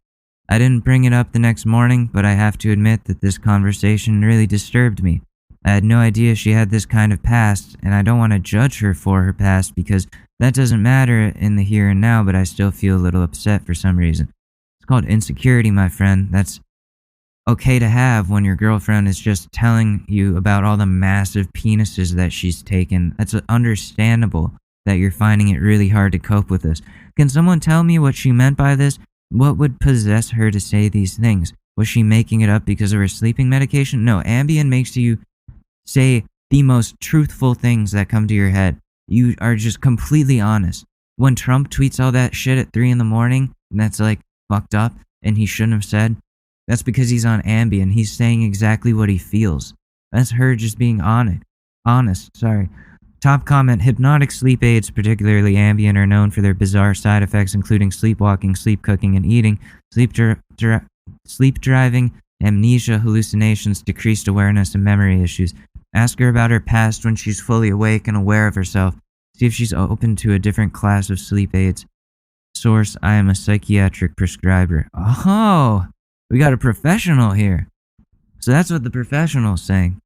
I didn't bring it up the next morning, but I have to admit that this conversation really disturbed me. I had no idea she had this kind of past, and I don't want to judge her for her past because that doesn't matter in the here and now, but I still feel a little upset for some reason. It's called insecurity, my friend. That's okay to have when your girlfriend is just telling you about all the massive penises that she's taken. That's understandable that you're finding it really hard to cope with this. Can someone tell me what she meant by this? What would possess her to say these things? Was she making it up because of her sleeping medication? No, Ambien makes you say the most truthful things that come to your head. You are just completely honest. When Trump tweets all that shit at 3 in the morning, and that's like fucked up, and he shouldn't have said, that's because he's on Ambien. He's saying exactly what he feels. That's her just being honest. Top comment, hypnotic sleep aids, particularly Ambien, are known for their bizarre side effects, including sleepwalking, sleep cooking and eating, sleep driving, amnesia, hallucinations, decreased awareness, and memory issues. Ask her about her past when she's fully awake and aware of herself. See if she's open to a different class of sleep aids. Source, I am a psychiatric prescriber. Oh, we got a professional here. So that's what the professional's saying.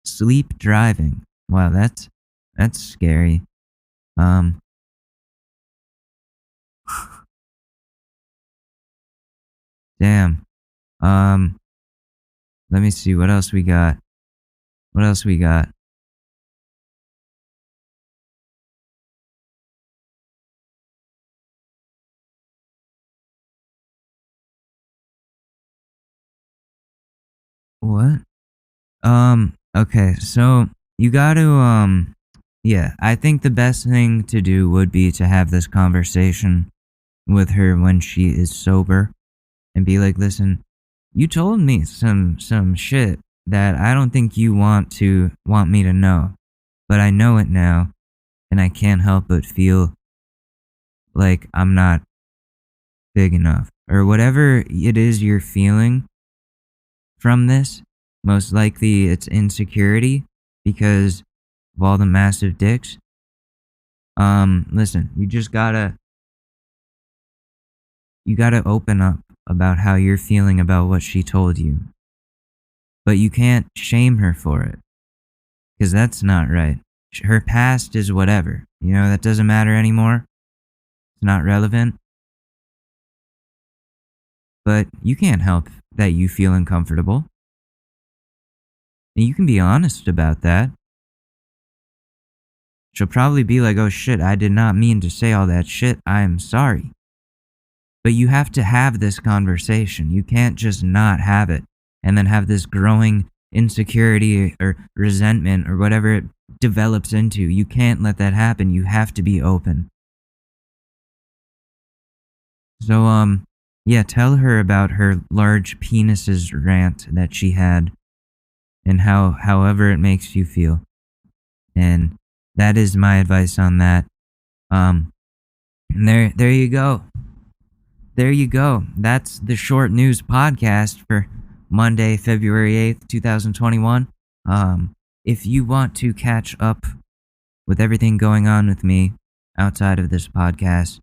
Sleep driving. Wow, that's scary. Damn. Let me see what else we got. What? Okay, so you gotta, yeah, I think the best thing to do would be to have this conversation with her when she is sober and be like, listen, you told me some shit that I don't think you want me to know, but I know it now, and I can't help but feel like I'm not big enough, or whatever it is you're feeling from this. Most likely it's insecurity because of all the massive dicks. Listen, you gotta open up about how you're feeling about what she told you. But you can't shame her for it, because that's not right. Her past is whatever. That doesn't matter anymore. It's not relevant. But you can't help that you feel uncomfortable. And you can be honest about that. She'll probably be like, oh shit, I did not mean to say all that shit. I am sorry. But you have to have this conversation. You can't just not have it and then have this growing insecurity or resentment or whatever it develops into. You can't let that happen. You have to be open. So, yeah, tell her about her large penises rant that she had and however it makes you feel. And that is my advice on that. And there you go. There you go. That's the Short News Podcast for Monday, February 8th, 2021. If you want to catch up with everything going on with me outside of this podcast,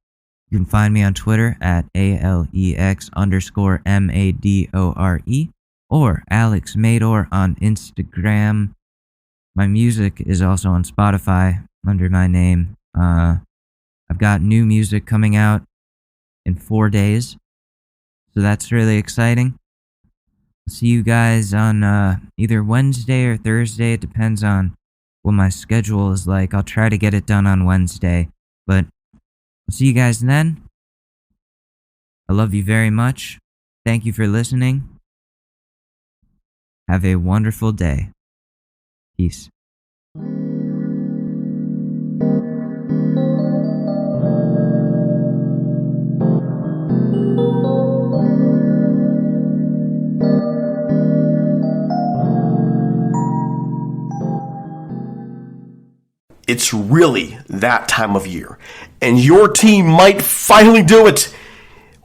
you can find me on Twitter at ALEX_MADORE or Alex Mador on Instagram. My music is also on Spotify under my name. I've got new music coming out in 4 days, so that's really exciting. I'll see you guys on either Wednesday or Thursday. It depends on what my schedule is like. I'll try to get it done on Wednesday, but I'll see you guys then. I love you very much. Thank you for listening. Have a wonderful day. Peace. It's really that time of year, and your team might finally do it.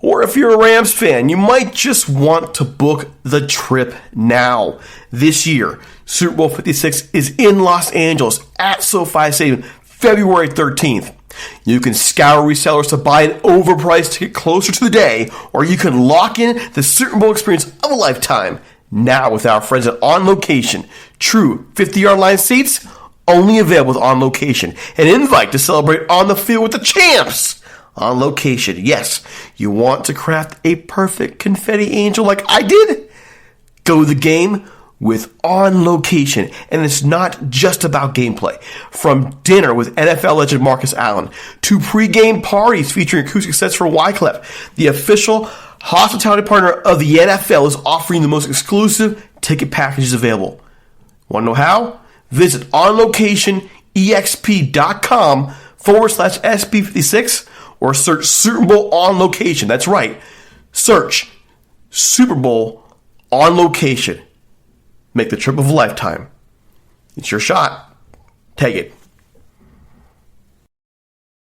Or if you're a Rams fan, you might just want to book the trip now. This year, Super Bowl 56 is in Los Angeles at SoFi Stadium, February 13th. You can scour resellers to buy an overpriced ticket closer to the day, or you can lock in the Super Bowl experience of a lifetime now with our friends at On Location. True 50-yard line seats, only available with On Location. An invite to celebrate on the field with the champs. On Location. Yes, you want to craft a perfect confetti angel like I did? Go to the game with On Location. And it's not just about gameplay. From dinner with NFL legend Marcus Allen to pre-game parties featuring acoustic sets for Wyclef, the official hospitality partner of the NFL is offering the most exclusive ticket packages available. Want to know how? Visit onlocation.exp.com/SB56 or search Super Bowl On Location. That's right. Search Super Bowl On Location. Make the trip of a lifetime. It's your shot. Take it.